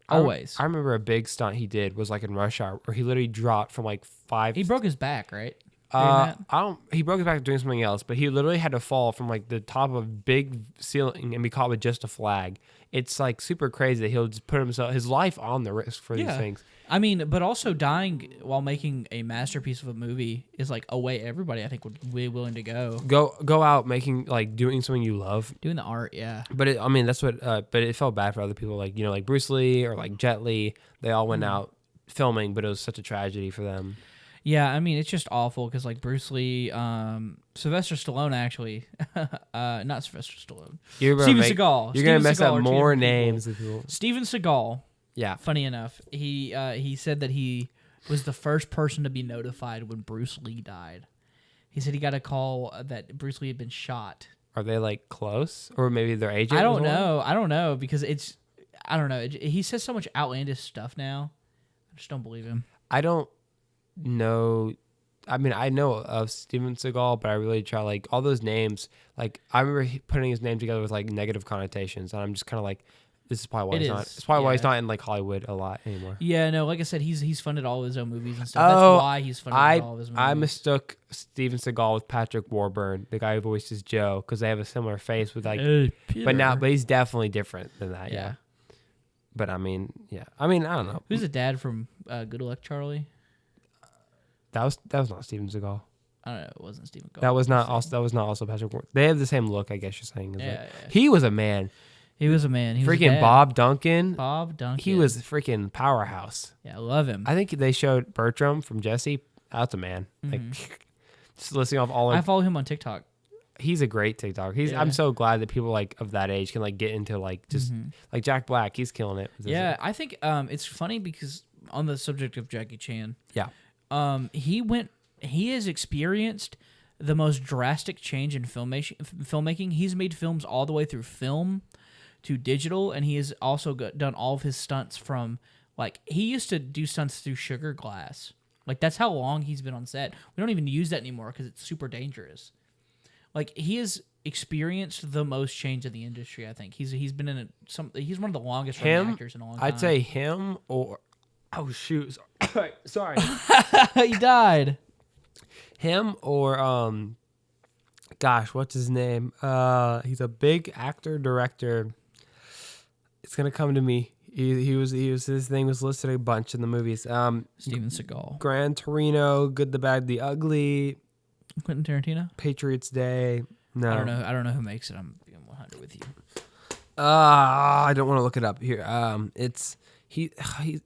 Always. I remember a big stunt he did was like in Rush Hour, where he literally dropped from like 5. He broke his back, right? He broke his back doing something else, but he literally had to fall from like the top of a big ceiling and be caught with just a flag. It's like super crazy that he'll just put his life on the risk for these things. I mean, but also dying while making a masterpiece of a movie is like a way everybody I think would be willing to go. Go out making like doing something you love, doing the art, yeah. But that's what. But it felt bad for other people, like like Bruce Lee or like Jet Li. They all went out filming, but it was such a tragedy for them. Yeah, I mean, it's just awful because, like, Bruce Lee, Sylvester Stallone, actually. Not Sylvester Stallone. Steven Seagal. You're going to mess up more names. Steven Seagal. Yeah. Funny enough, he said that he was the first person to be notified when Bruce Lee died. He said he got a call that Bruce Lee had been shot. Are they, like, close? Or maybe their agent? I don't know because I don't know. He says so much outlandish stuff now. I just don't believe him. I don't know. I mean, I know of Steven Seagal, but I really try, like, all those names. Like, I remember putting his name together with, like, negative connotations, and I'm just kind of like, this is probably why he's not. It's probably why he's not in, like, Hollywood a lot anymore. Yeah, no, like I said, he's funded all of his own movies and stuff. That's why he's funded all of his movies. I mistook Steven Seagal with Patrick Warburton, the guy who voices Joe, because they have a similar face with, like, but he's definitely different than that. Yeah. But I mean, I don't know. Who's the dad from Good Luck Charlie? That was not Steven Seagal. I don't know. It wasn't Steven Seagal. That was not also Patrick Warburton. They have the same look, I guess you're saying. Yeah. He was a man. He was a man. He freaking was Bob Duncan. He was a freaking powerhouse. Yeah, I love him. I think they showed Bertram from Jesse. That's a man. Like, just listing off all. I follow him on TikTok. He's a great TikToker. I'm so glad that people like of that age can like get into like just like Jack Black. He's killing it. Yeah, I think it's funny because on the subject of Jackie Chan. Yeah. He has experienced the most drastic change in filmmaking. He's made films all the way through film to digital, and he has also done all of his stunts from, like, he used to do stunts through sugar glass. Like, that's how long he's been on set. We don't even use that anymore because it's super dangerous. Like, he has experienced the most change in the industry, I think. He's been in he's one of the longest running actors in a long time. I'd say him or... Oh, shoot. Sorry. He died. Him or, gosh, what's his name? He's a big actor, director. It's going to come to me. His thing was listed a bunch in the movies. Steven Seagal. Gran Torino, Good, the Bad, the Ugly, Quentin Tarantino. Patriots Day. No, I don't know who makes it. I'm being 100 with you. I don't want to look it up here. It's he.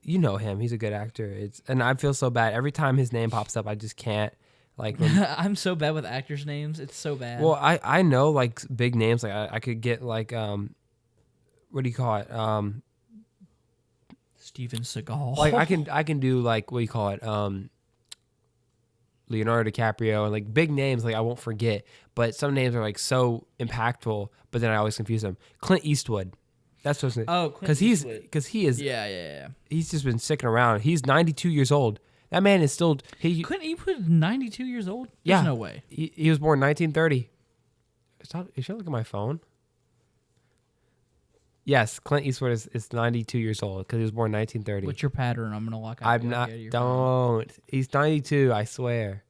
You know him. He's a good actor. And I feel so bad every time his name pops up. I just can't. Like I'm so bad with actors' names. It's so bad. Well, I know like big names. Like I could get like what do you call it? Steven Seagal. Like I can do like what do you call it? Leonardo DiCaprio and like big names. Like I won't forget. But some names are like so impactful. But then I always confuse them. Clint Eastwood. That's what I'm saying. Oh, because he is. Yeah. He's just been sticking around. He's 92 years old. That man is still. Clint Eastwood, 92 years old? Yeah. There's no way. He was born 1930. Should I look at my phone? Yes, Clint Eastwood is 92 years old because he was born 1930. What's your pattern? I'm going to lock out. I'm not. Don't. He's 92, I swear.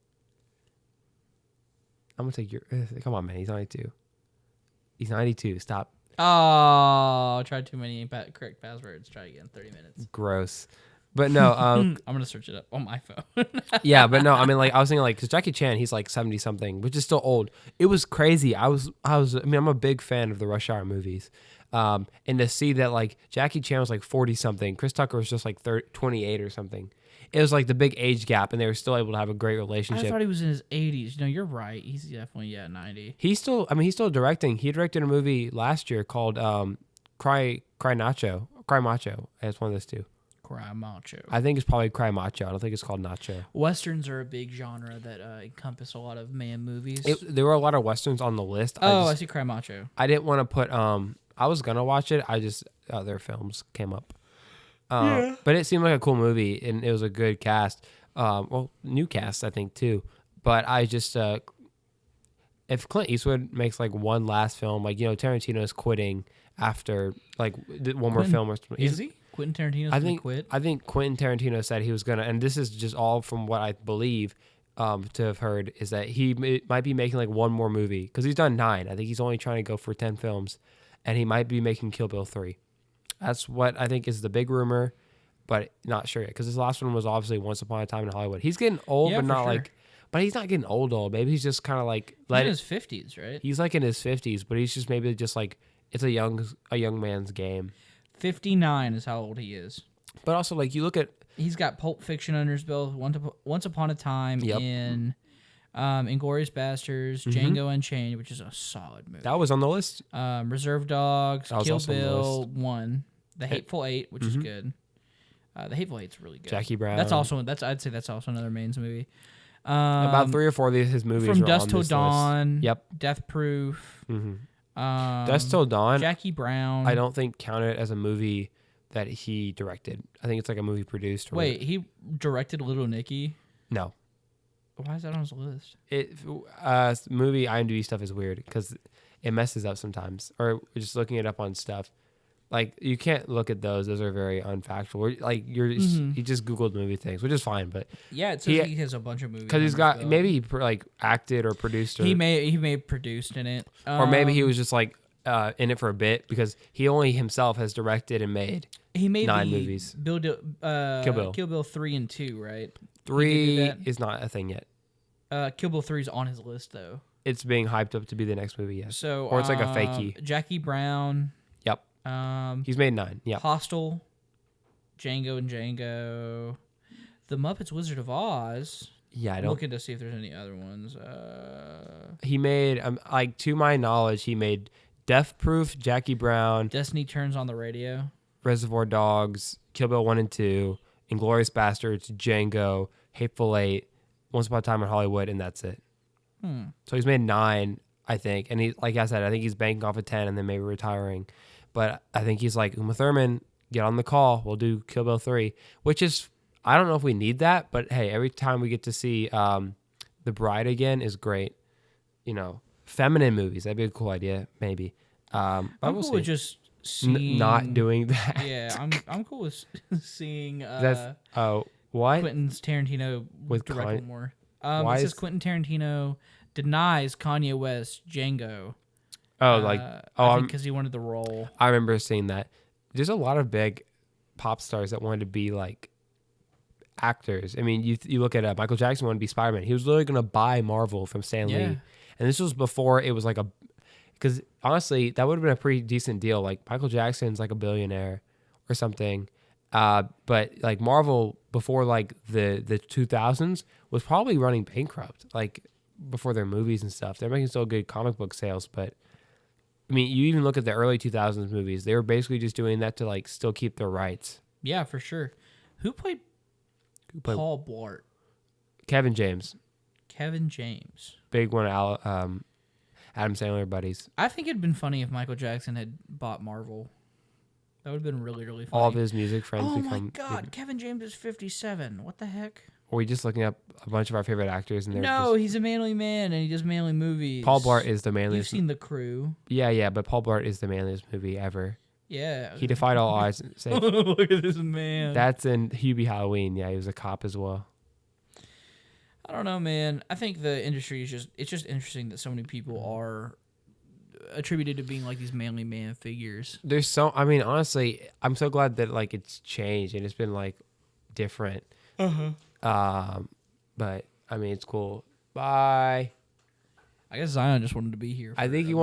I'm going to take your. Come on, man. He's 92. He's 92. Stop. Oh, tried too many correct passwords. Try again. 30 minutes. Gross. But no, I'm gonna search it up on my phone. yeah, but no, I mean, like I was thinking, like, because Jackie Chan, he's like 70 something, which is still old. It was crazy. I mean, I'm a big fan of the Rush Hour movies, and to see that like Jackie Chan was like 40 something, Chris Tucker was just like 28 or something. It was like the big age gap, and they were still able to have a great relationship. I thought he was in his 80s. No, you're right. He's definitely 90. He's still directing. He directed a movie last year called Cry Macho. It's one of those two. Cry Macho. I think it's probably Cry Macho. I don't think it's called Nacho. Westerns are a big genre that encompass a lot of man movies. There were a lot of Westerns on the list. I see Cry Macho. I didn't want to put, I was going to watch it. I just, other films came up. But it seemed like a cool movie, and it was a good cast. Well, new cast, I think, too. But I just, if Clint Eastwood makes like one last film, like, Tarantino is quitting after like one more film. Is he? Quentin Tarantino's gonna quit? I think Quentin Tarantino said he was going to, and this is just all from what I believe to have heard, is that he might be making like one more movie, because he's done 9. I think he's only trying to go for 10 films, and he might be making Kill Bill 3. That's what I think is the big rumor, but not sure yet, because his last one was obviously Once Upon a Time in Hollywood. He's getting old, but not sure. But he's not getting old. Maybe he's just kind of like... He's in his 50s, right? He's like in his 50s, but he's just maybe just like, it's a young man's game. 59 is how old he is. But also, like, you look at... He's got Pulp Fiction under his belt, Once Upon a Time in Inglourious Basterds, Django Unchained, which is a solid movie. That was on the list. Reserve Dogs, Kill Bill 1, The Hateful Eight, which is good. The Hateful Eight's really good. Jackie Brown. I'd say that's also another Mains movie. About 3 or 4 of his movies From were Dusk on Till this Dawn. list. Yep. Death Proof. Dusk Till Dawn. Jackie Brown. I don't think counted as a movie that he directed. I think it's like a movie produced. Wait, he directed Little Nicky? No. Why is that on his list? Movie IMDb stuff is weird because it messes up sometimes. Or just looking it up on stuff. Like, you can't look at those. Those are very unfactual. Like, he just Googled movie things, which is fine. But yeah, it says he has a bunch of movies. Because he's got, maybe he like acted or produced. Or, he may produced in it. Or maybe he was just like in it for a bit, because he only himself has directed and made 9 movies. Kill Bill 3 and 2, right? 3 is not a thing yet. Kill Bill 3 is on his list, though. It's being hyped up to be the next movie, yes. So, or it's like a fakey. Jackie Brown. Yep. He's made 9. Yep. Hostel, Django and Django, The Muppets Wizard of Oz. Yeah, I'm looking to see if there's any other ones. He made, like, to my knowledge, he made Death Proof, Jackie Brown, Destiny Turns on the Radio, Reservoir Dogs, Kill Bill 1 and 2, Inglourious Basterds, Django, Hateful Eight, Once Upon a Time in Hollywood, and that's it. So he's made 9, I think. And he, like I said, I think he's banking off of 10 and then maybe retiring. But I think he's like, Uma Thurman, get on the call. We'll do Kill Bill 3, which is, I don't know if we need that, but hey, every time we get to see The Bride again is great. Feminine movies, that'd be a cool idea, maybe. I'm cool with just seeing... not doing that. Yeah, I'm cool with seeing... what? Quentin Tarantino with direct more. It says Quentin Tarantino denies Kanye West Django. I think because he wanted the role. I remember seeing that. There's a lot of big pop stars that wanted to be like actors. I mean, you look at Michael Jackson wanted to be Spider-Man. He was literally going to buy Marvel from Stan Lee. And this was before it was like because honestly, that would have been a pretty decent deal. Like Michael Jackson's like a billionaire or something. But like Marvel before like the 2000s was probably running bankrupt, like before their movies and stuff. They're making still good comic book sales, but I mean, you even look at the early 2000s movies, they were basically just doing that to like still keep their rights. Yeah, for sure. Who played Paul Blart? Kevin James. Kevin James. Big one of Adam Sandler buddies. I think it'd been funny if Michael Jackson had bought Marvel. That would have been really, really funny. All of his music friends become... become... Oh, my God. Kevin James is 57. What the heck? Are we just looking up a bunch of our favorite actors? And No, he's a manly man, and he does manly movies. Paul Blart is the manliest... You've seen The Crew. Yeah, but Paul Blart is the manliest movie ever. Yeah. He defied all odds. Look at this man. That's in Hubie Halloween. Yeah, he was a cop as well. I don't know, man. I think the industry is it's just interesting that so many people are attributed to being like these manly man figures. I mean, honestly, I'm so glad that like it's changed and it's been like different. But I mean, it's cool. Bye. I guess Zion just wanted to be here. I think he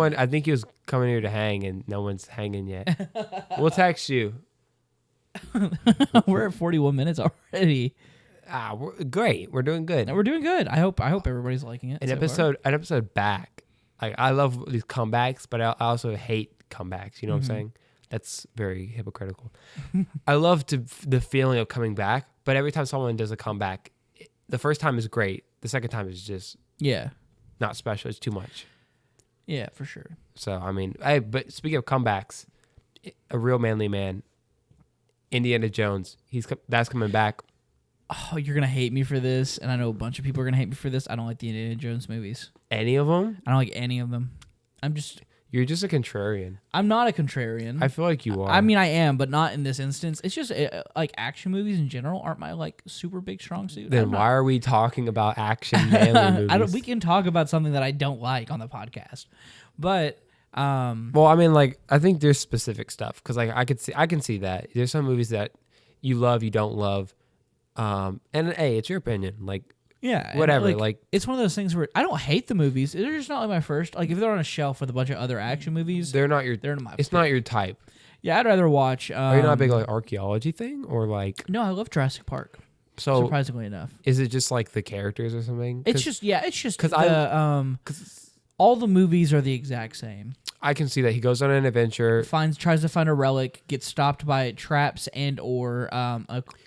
was coming here to hang, and no one's hanging yet. We'll text you. We're at 41 minutes already. We're great. We're doing good. We're doing good. I hope everybody's liking it. An episode back. Like I love these comebacks, but I also hate comebacks. You know what I'm saying? That's very hypocritical. I love the feeling of coming back, but every time someone does a comeback, the first time is great. The second time is just not special. It's too much. Yeah, for sure. So I mean, but speaking of comebacks, a real manly man, Indiana Jones. That's coming back. Oh, you're gonna hate me for this, and I know a bunch of people are gonna hate me for this. I don't like the Indiana Jones movies. Any of them? I don't like any of them. You're just a contrarian. I'm not a contrarian. I feel like you are. I mean, I am, but not in this instance. It's just like action movies in general aren't my like super big strong suit. Then why are we talking about action manly movies? We can talk about something that I don't like on the podcast, but. Well, I mean, like I think there's specific stuff because like I can see that there's some movies that you love, you don't love. And hey, it's your opinion. Like, yeah, whatever. Like, it's one of those things where I don't hate the movies. They're just not like my first. Like, if they're on a shelf with a bunch of other action movies, they're not my. It's not your type. Yeah, I'd rather watch. Are you not a big like archaeology thing or like? No, I love Jurassic Park. So surprisingly enough, is it just like the characters or something? It's just because all the movies are the exact same. I can see that he goes on an adventure, tries to find a relic, gets stopped by traps and or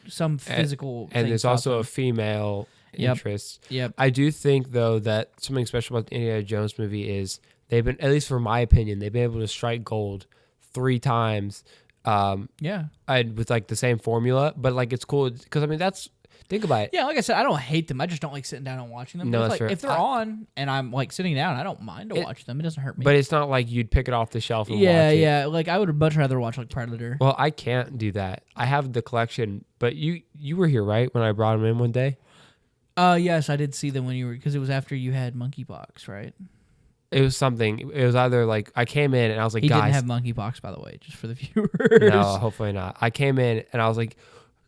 some physical. And there's also a female interest. Yep. I do think though that something special about the Indiana Jones movie is they've been, at least for my opinion, they've been able to strike gold 3 times. With like the same formula, but like it's cool because I mean think about it. Yeah, like I said, I don't hate them. I just don't like sitting down and watching them. No, if they're on and I'm like sitting down, I don't mind to watch them. It doesn't hurt me. But it's not like you'd pick it off the shelf and watch it. Yeah. Like I would much rather watch like Predator. Well, I can't do that. I have the collection, but you were here, right, when I brought them in one day? Yes, I did see them when you were, because it was after you had monkeypox, right? It was something. It was either like I came in and I was like, he guys. didn't have monkeypox, by the way, just for the viewers. No, hopefully not. I came in and I was like,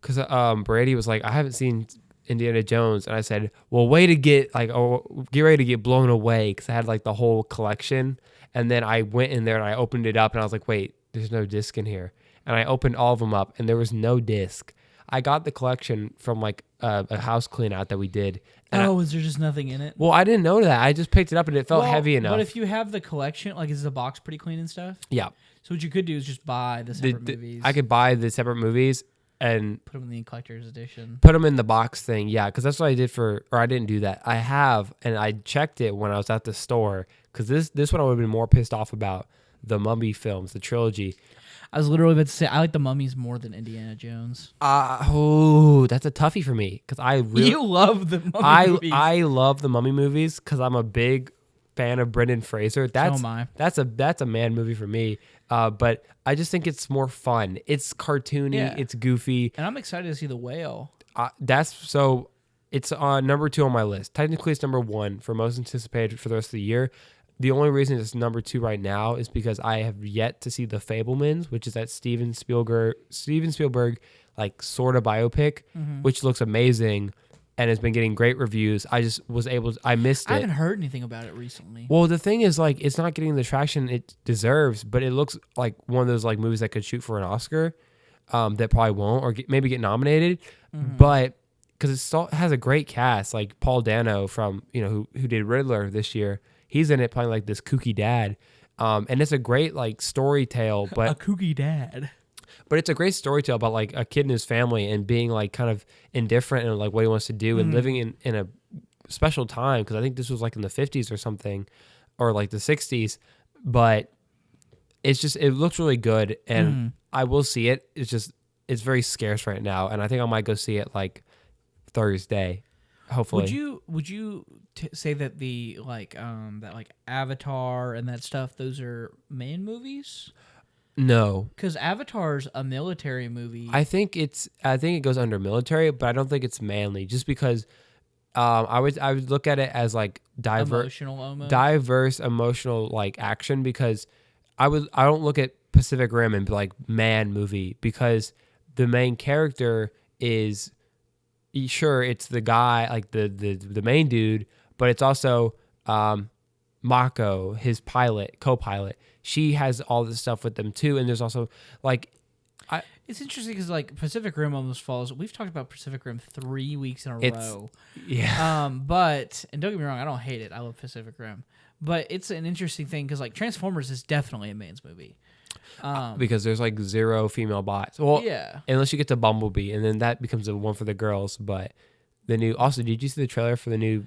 because Brady was like, I haven't seen Indiana Jones, and I said, well, get ready to get blown away, because I had like the whole collection. And then I went in there and I opened it up and I was like, wait, there's no disc in here. And I opened all of them up and there was no disc. I got the collection from like a house clean out that we did. And was there just nothing in it? Well, I didn't know that. I just picked it up and it felt heavy enough. But if you have the collection, like, is the box pretty clean and stuff? Yeah. So what you could do is just buy the separate movies. I could buy the separate movies and put them in the collector's edition. Put them in the box thing, yeah, because that's what I did I didn't do that. I have, and I checked it when I was at the store, because this one I would have been more pissed off about, the Mummy films, the trilogy. I was literally about to say, I like the Mummies more than Indiana Jones. That's a toughie for me, because you love the Mummy movies. I love the Mummy movies because I'm a big fan of Brendan Fraser. So am I. That's a man movie for me. But I just think it's more fun. It's cartoony. It's goofy. And I'm excited to see The Whale. It's on number 2 on my list. Technically, it's number 1 for most anticipated for the rest of the year. the only reason it's number 2 right now is because I have yet to see The Fabelmans, which is that Steven Spielberg like sort of biopic, which looks amazing and has been getting great reviews. I just I missed it. I haven't heard anything about it recently. Well, the thing is, like, it's not getting the traction it deserves, but it looks like one of those like movies that could shoot for an Oscar, that probably won't, or maybe get nominated, but because it still has a great cast, like Paul Dano from who did Riddler this year. He's in it playing like this kooky dad, and it's a great like story tale, but a kooky dad. But it's a great story tale about like a kid and his family and being like kind of indifferent and like what he wants to do and living in a special time, because I think this was like in the 50s or something, or like the 60s. But it looks really good, and I will see it. It's very scarce right now, and I think I might go see it like Thursday, hopefully. Would you say that the that like Avatar and that stuff, those are man movies? No, because Avatar's a military movie. I think it goes under military, but I don't think it's manly. Just because, I would look at it as like Emotional, almost. diverse emotional like action, because I don't look at Pacific Rim and be like man movie, because the main character is, sure, it's the guy like the main dude, but it's also Mako, his co-pilot. She has all this stuff with them too, and there's also like, it's interesting because like Pacific Rim almost falls. We've talked about Pacific Rim 3 weeks in a row. Yeah. But and don't get me wrong, I don't hate it. I love Pacific Rim, but it's an interesting thing because like Transformers is definitely a man's movie. Because there's like 0 female bots. Well, yeah. Unless you get to Bumblebee, and then that becomes the one for the girls. But the new. Also, did you see the trailer for the new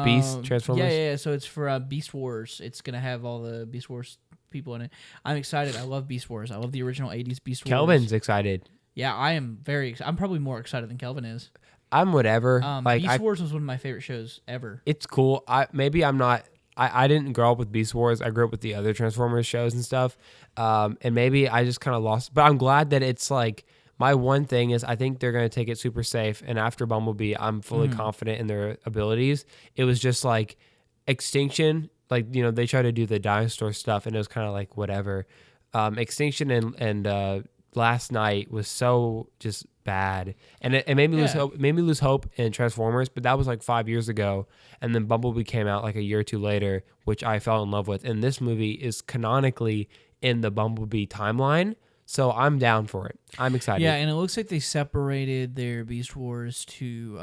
Beast Transformers? Yeah. So it's for Beast Wars. It's gonna have all the Beast Wars people in it. I'm excited. I love Beast Wars. I love the original '80s Beast Wars. Kelvin's excited. Yeah, I am very. I'm probably more excited than Kelvin is. I'm whatever. Beast Wars was one of my favorite shows ever. It's cool. I'm not. I didn't grow up with Beast Wars. I grew up with the other Transformers shows and stuff. And maybe I just kind of lost. But I'm glad that it's like. My one thing is I think they're going to take it super safe. And after Bumblebee, I'm fully confident in their abilities. It was just like Extinction. Like, they try to do the dinosaur stuff, and it was kind of like whatever. Extinction and Last Night was so just bad. And it made me lose hope. It made me lose hope in Transformers, but that was like 5 years ago. And then Bumblebee came out like a year or two later, which I fell in love with. And this movie is canonically in the Bumblebee timeline. So I'm down for it. I'm excited. Yeah, and it looks like they separated their Beast Wars to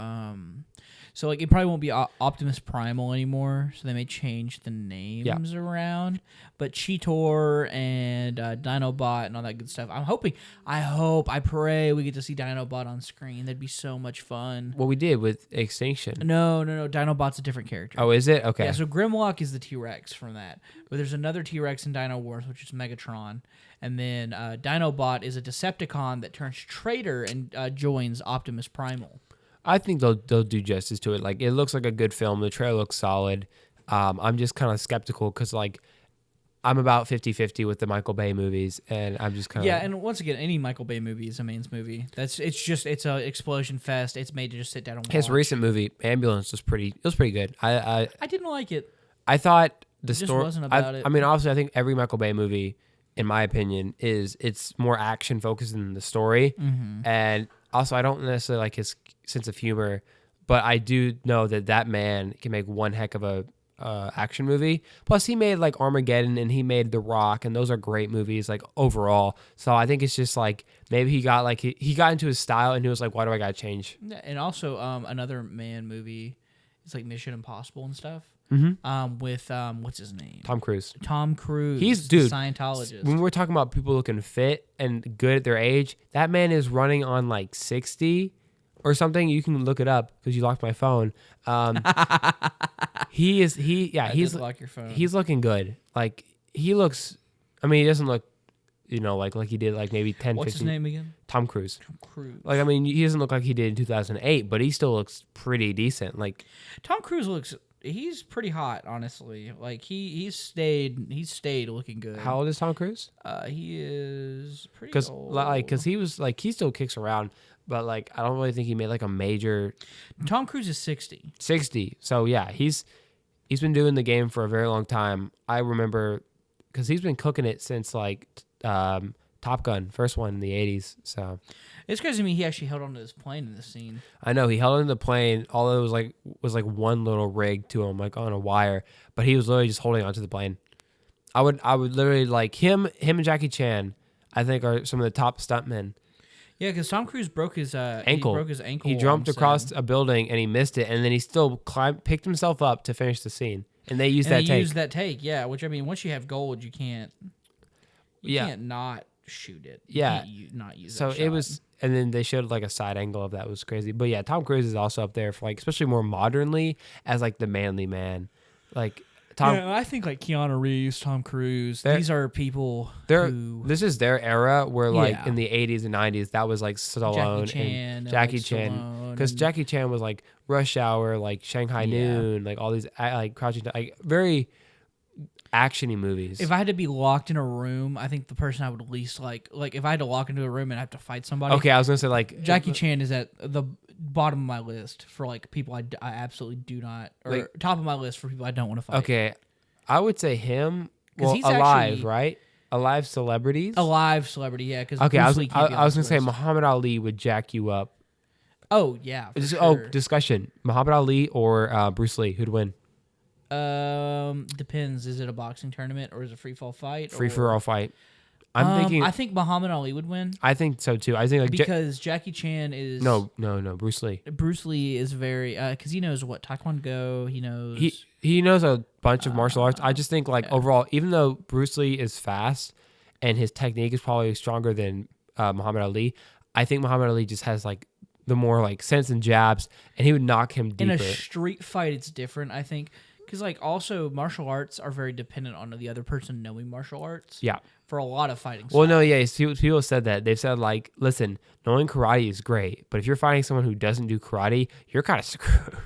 so like it probably won't be Optimus Primal anymore, so they may change the names around. But Cheetor and Dinobot and all that good stuff. I pray we get to see Dinobot on screen. That'd be so much fun. What we did with Extinction. No. Dinobot's a different character. Oh, is it? Okay. Yeah, so Grimlock is the T-Rex from that. But there's another T-Rex in Dino Wars, which is Megatron. And then Dinobot is a Decepticon that turns traitor and joins Optimus Primal. I think they'll do justice to it. Like, it looks like a good film. The trailer looks solid. I'm just kind of skeptical because, like, I'm about 50-50 with the Michael Bay movies, and I'm just kind of... Yeah, and once again, any Michael Bay movie is a man's movie. It's a explosion fest. It's made to just sit down and watch. His recent movie, Ambulance, was pretty good. I didn't like it. I thought the story... story... wasn't about it. I mean, obviously, I think every Michael Bay movie, in my opinion, it's more action-focused than the story. Mm-hmm. And also, I don't necessarily like his sense of humor, but I do know that man can make one heck of a action movie. Plus, he made like Armageddon and he made The Rock, and those are great movies like overall. So I think it's just like maybe he got like he got into his style and he was like, why do I gotta change? Yeah, and also another man movie. It's like Mission Impossible and stuff. Mm-hmm. With what's his name? Tom Cruise. He's the Scientologist. When we're talking about people looking fit and good at their age, that man is running on like 60 or something. You can look it up because you locked my phone. He's lock your phone. He's looking good. Like he looks. I mean, he doesn't look, like he did like maybe 10, What's 15. his name again? Tom Cruise. Tom Cruise. Like, I mean, he doesn't look like he did in 2008, but he still looks pretty decent. Like Tom Cruise he's pretty hot, honestly. Like he's stayed looking good. How old is Tom Cruise? He is pretty old. Because he was like, he still kicks around, but like I don't really think he made like a major. Tom Cruise is 60. 60. So yeah, he's He's been doing the game for a very long time. I remember because he's been cooking it since like Top Gun, first one in the 80s. So it's crazy to me he actually held onto this plane in this scene. I know he held onto the plane, although it was like one little rig to him, like on a wire, but he was literally just holding onto the plane. I would literally like him and Jackie Chan, I think are some of the top stuntmen. Yeah, because Tom Cruise broke his ankle. He broke his ankle. He jumped across a building and he missed it, and then he still picked himself up to finish the scene. And they used that take. Yeah. Which I mean, once you have gold, you can't not shoot it. Yeah, you can't not use. So that it shot. was, and then they showed like a side angle of that. It was crazy. But yeah, Tom Cruise is also up there for like, especially more modernly, as like the manly man. Like Tom. Yeah, I think like Keanu Reeves, Tom Cruise. These are people who. This is their era where like in the 80s and 90s, that was like Stallone Jackie Chan. Because Jackie Chan was like Rush Hour, like Shanghai Noon, like all these like Crouching, like very actiony movies. If I had to be locked in a room, I think the person I would least like if I had to walk into a room and have to fight somebody. Okay, I was gonna say like Jackie Chan is at the bottom of my list for like people I absolutely do not, or like, top of my list for people I don't want to fight. Okay, I would say him. Well, he's alive, actually, right? Alive celebrities. Alive celebrity, yeah. Because okay, I was gonna say Muhammad Ali would jack you up. Oh yeah. Sure. Oh, discussion: Muhammad Ali or Bruce Lee? Who'd win? Depends. Is it a boxing tournament or is it a free fall fight? Free for all fight. I'm thinking. I think Muhammad Ali would win. I think so too. I think like because Jackie Chan is no. Bruce Lee. Bruce Lee is very because he knows what Taekwondo. He knows he knows a bunch of martial arts. I just think like overall, even though Bruce Lee is fast and his technique is probably stronger than Muhammad Ali, I think Muhammad Ali just has like the more like sense and jabs, and he would knock him deeper. In a street fight, it's different. I think. Because, like, also, martial arts are very dependent on the other person knowing martial arts. Yeah. For a lot of fighting Well, no, yeah. People said that. They've said, like, listen, knowing karate is great, but if you're fighting someone who doesn't do karate, you're kind of screwed.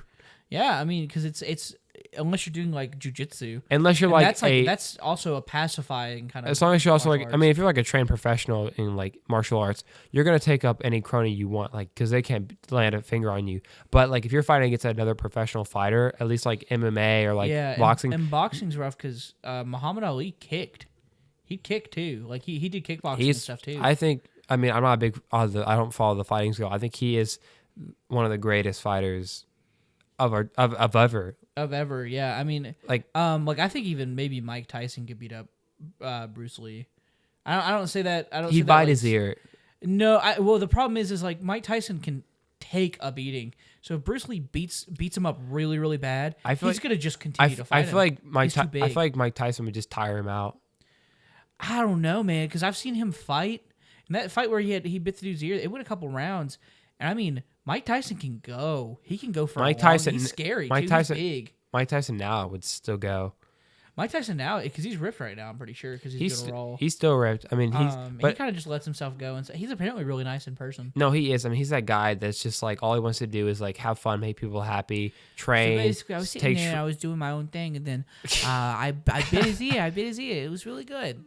Yeah, I mean, because it's unless you're doing, like, jujitsu. Unless you're, that's also a pacifying kind of. As long as you're also, like, arts. I mean, if you're, like, a trained professional in, like, martial arts, you're going to take up any crony you want, like, because they can't land a finger on you. But, like, if you're fighting against another professional fighter, at least, like, MMA or, like, boxing. And boxing's rough because Muhammad Ali kicked. He kicked, too. Like, he did kickboxing and stuff, too. I think, I mean, I'm not a big, I don't follow the fighting skill. I think he is one of the greatest fighters of ever, yeah. I mean, like I think even maybe Mike Tyson could beat up Bruce Lee. I don't say that. I don't. He bite his ear. No, well, the problem is like Mike Tyson can take a beating. So if Bruce Lee beats him up really, really bad, he's gonna just continue to fight. I feel like Mike Tyson would just tire him out. I don't know, man, because I've seen him fight. And that fight where he bit the dude's ear, it went a couple rounds, and I mean. Mike Tyson can go. He can go for Mike a long. Tyson. He's scary. Mike too. Tyson. He's big. Mike Tyson now would still go. Mike Tyson now because he's ripped right now. I'm pretty sure because he's gonna roll. He's still ripped. I mean, but he kind of just lets himself go and he's apparently really nice in person. No, he is. I mean, he's that guy that's just like all he wants to do is like have fun, make people happy, train. So basically, I was sitting there and I was doing my own thing, and then I bit his ear. It was really good.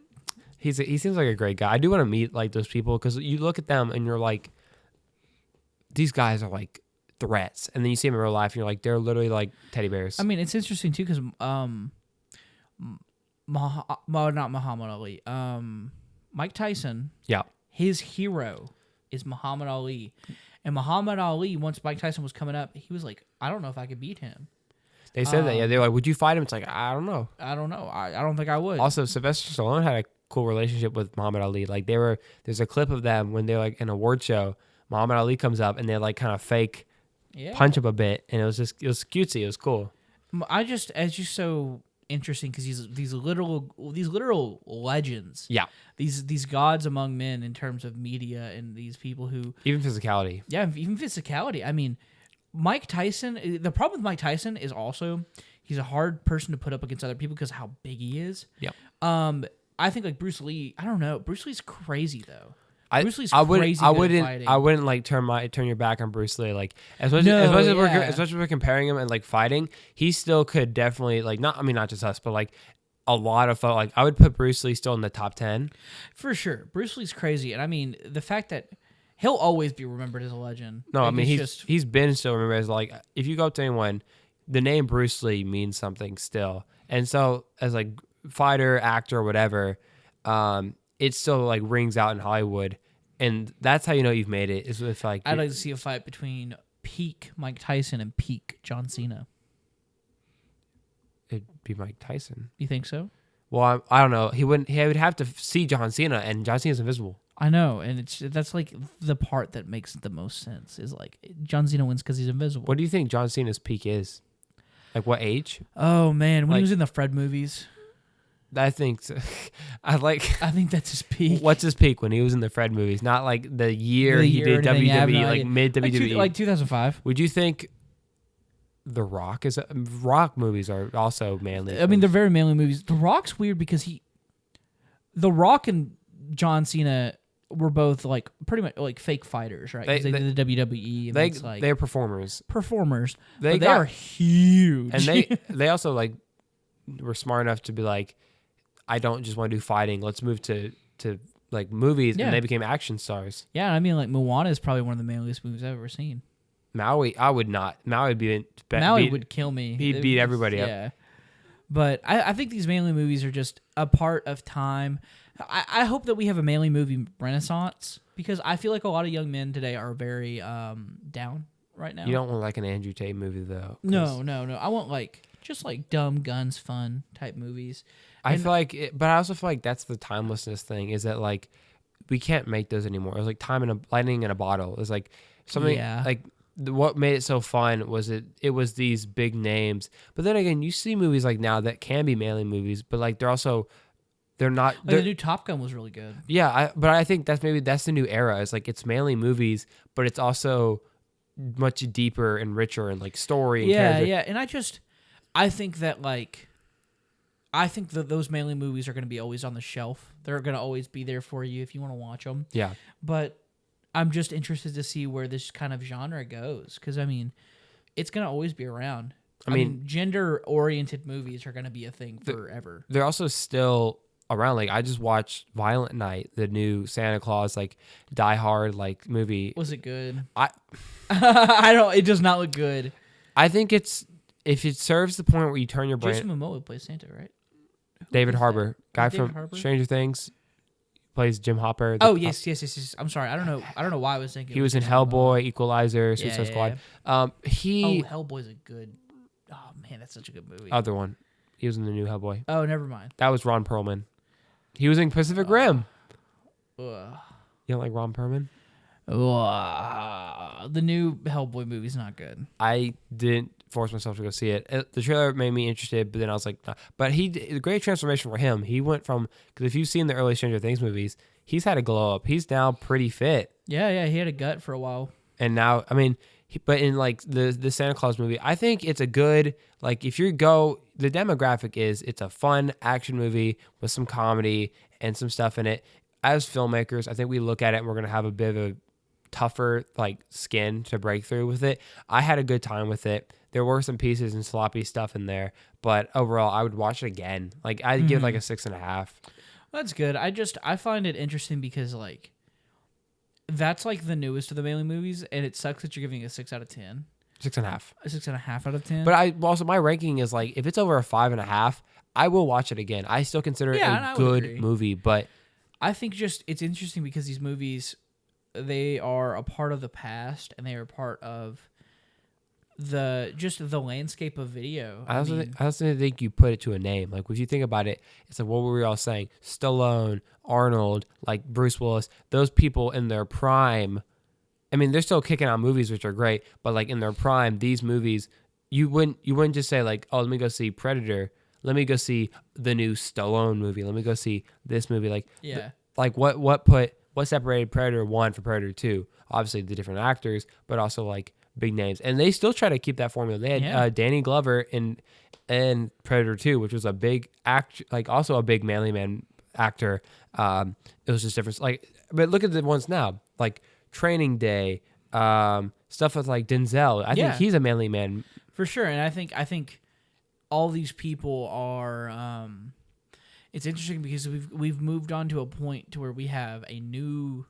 He seems like a great guy. I do want to meet like those people because you look at them and you're like, these guys are like threats, and then you see them in real life and you're like, they're literally like teddy bears. I mean, it's interesting too because not Muhammad Ali, Mike Tyson, his hero is Muhammad Ali, and Muhammad Ali, once Mike Tyson was coming up, he was like, I don't know if I could beat him. They said that, yeah. They're like, would you fight him? It's like, I don't know. I don't think I would. Also, Sylvester Stallone had a cool relationship with Muhammad Ali. Like there's a clip of them when they're like in an award show. Muhammad Ali comes up and they like kind of fake punch up a bit, and it was cutesy. It was cool. It's just so interesting because these literal legends. Yeah. These gods among men in terms of media and these people who even physicality. Yeah, even physicality. I mean, Mike Tyson. The problem with Mike Tyson is also he's a hard person to put up against other people because how big he is. Yeah. I think like Bruce Lee. I don't know. Bruce Lee's crazy though. Bruce Lee's I crazy. I wouldn't like turn your back on Bruce Lee. Like as much as we're comparing him and like fighting, he still could definitely like not just us, but like a lot of like I would put Bruce Lee still in the top 10 for sure. Bruce Lee's crazy, and I mean the fact that he'll always be remembered as a legend. No, like, I mean he's been still remembered as like if you go up to anyone, the name Bruce Lee means something still. And so as like fighter, actor, whatever, it still like rings out in Hollywood. And that's how you know you've made it, is if like I'd like to see a fight between peak Mike Tyson and peak John Cena. it'd be Mike Tyson. You think so? Well, I don't know. He would have to see John Cena, and John Cena's invisible. I know, and that's like the part that makes the most sense is like John Cena wins because he's invisible. What do you think John Cena's peak is? Like what age? Oh man, when Like- he was in the Fred movies, I think I think that's his peak. what's his peak when he was in the Fred movies? Not like the year The he year did or anything, I have WWE, no like idea. mid WWE. Like 2005. Would you think The Rock is Rock movies are also manly? I mean, they're very manly movies. The Rock's weird because The Rock and John Cena were both like pretty much like fake fighters, right? 'Cause they did the WWE, and it's like they're performers. performers. They They are huge, And they also like were smart enough to be like, I don't just want to do fighting. Let's move to like movies, Yeah. and they became action stars. yeah. I mean, like Moana is probably one of the manliest movies I've ever seen. Maui, I would not. Maui would be Maui would kill me. he'd It beat was- everybody up. Yeah. But I think these manly movies are just a part of time. I hope that we have a manly movie renaissance because I feel like a lot of young men today are very down right now. You don't want like an Andrew Tate movie though. 'cause No. I want like just like dumb guns, fun type movies. I feel like, but I also feel like that's the timelessness thing. Is that like we can't make those anymore. It was like lightning in a bottle. It's like something Yeah. like what made it so fun was it was these big names. But then again, you see movies like now that can be manly movies, but like they're not. Like the new Top Gun was really good. Yeah, but I think that's the new era. It's like it's manly movies, but it's also much deeper and richer and like story. And character. Yeah. And I think that like, I think that those manly movies are going to be always on the shelf. They're going to always be there for you if you want to watch them. Yeah. But I'm just interested to see where this kind of genre goes because I mean, it's going to always be around. I mean, gender-oriented movies are going to be a thing forever. They're also still around. Like I just watched Violent Night, the new Santa Claus like Die Hard like movie. Was it good? I It does not look good. I think if it serves the point where you turn your brain. Jason Momoa plays Santa, right? David plays Harbour, that? guy David from Harbour? Stranger Things, plays Jim Hopper. Oh yes. I'm sorry. I don't know why I was thinking. He was in Jason Momoa. Hellboy, Equalizer, Yeah, Suicide yeah, Squad. Oh, He Hellboy's a good. Oh man, that's such a good movie. other one. He was in the new Hellboy. Oh, never mind. That was Ron Perlman. He was in Pacific Rim. Ugh. You don't like Ron Perlman? The new Hellboy movie's not good. I didn't force myself to go see it. The trailer made me interested, but then I was like, nah. But a great transformation for him. He went from, because if you've seen the early Stranger Things movies, he's had a glow up. He's now pretty fit. Yeah. He had a gut for a while. And now, I mean, but in like the Santa Claus movie, I think it's a good, like if the demographic is it's a fun action movie with some comedy and some stuff in it. As filmmakers, I think we look at it and we're going to have a bit of a tougher like skin to break through with it. I had a good time with it. There were some pieces and sloppy stuff in there, but overall I would watch it again. Like I'd give like a 6.5. That's good. I find it interesting because like that's like the newest of the manly movies, and it sucks that you're giving it a 6 out of 10. 6.5. A 6.5 out of 10. But I also my ranking is like if it's over a 5.5, I will watch it again. I still consider it Yeah, and I a would good agree. movie, but I think just it's interesting because these movies, they are a part of the past and they are part of the landscape of video. I also think you put it to a name. Like if you think about it, it's like what were we all saying? Stallone, Arnold, like Bruce Willis, those people in their prime. I mean, they're still kicking out movies which are great, but like in their prime, these movies, you wouldn't just say like, oh, let me go see Predator. Let me go see the new Stallone movie. Let me go see this movie. Like, Yeah. What separated Predator 1 from Predator 2? Obviously the different actors, but also like big names. And they still try to keep that formula. They had Danny Glover in Predator 2, which was a big also a big manly man actor. It was just different. Like, but look at the ones now, like Training Day, stuff with like Denzel. I think he's a manly man For sure. And I think all these people are it's interesting because we've moved on to a point to where we have a new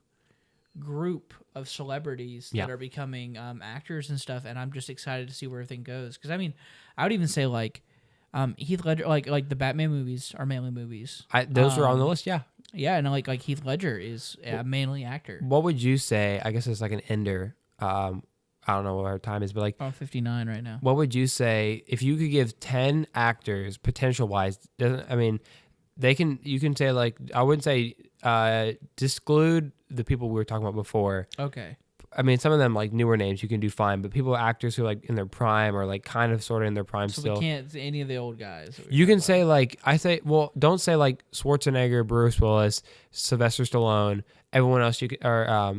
group of celebrities that are becoming actors and stuff, and I'm just excited to see where everything goes. Because I mean, I would even say like Heath Ledger, like the Batman movies are manly movies. Those are on the list, yeah. Yeah, and like Heath Ledger is a manly actor. What would you say? I guess it's like an ender. I don't know what our time is, but like I'm 59 right now. What would you say if you could give 10 actors potential wise? You can say like I wouldn't say disclude the people we were talking about before. Okay. I mean, some of them like newer names you can do fine, but actors who are like in their prime or like kind of sort of in their prime so still. We can't say any of the old guys. You can say like don't say like Schwarzenegger, Bruce Willis, Sylvester Stallone, everyone else or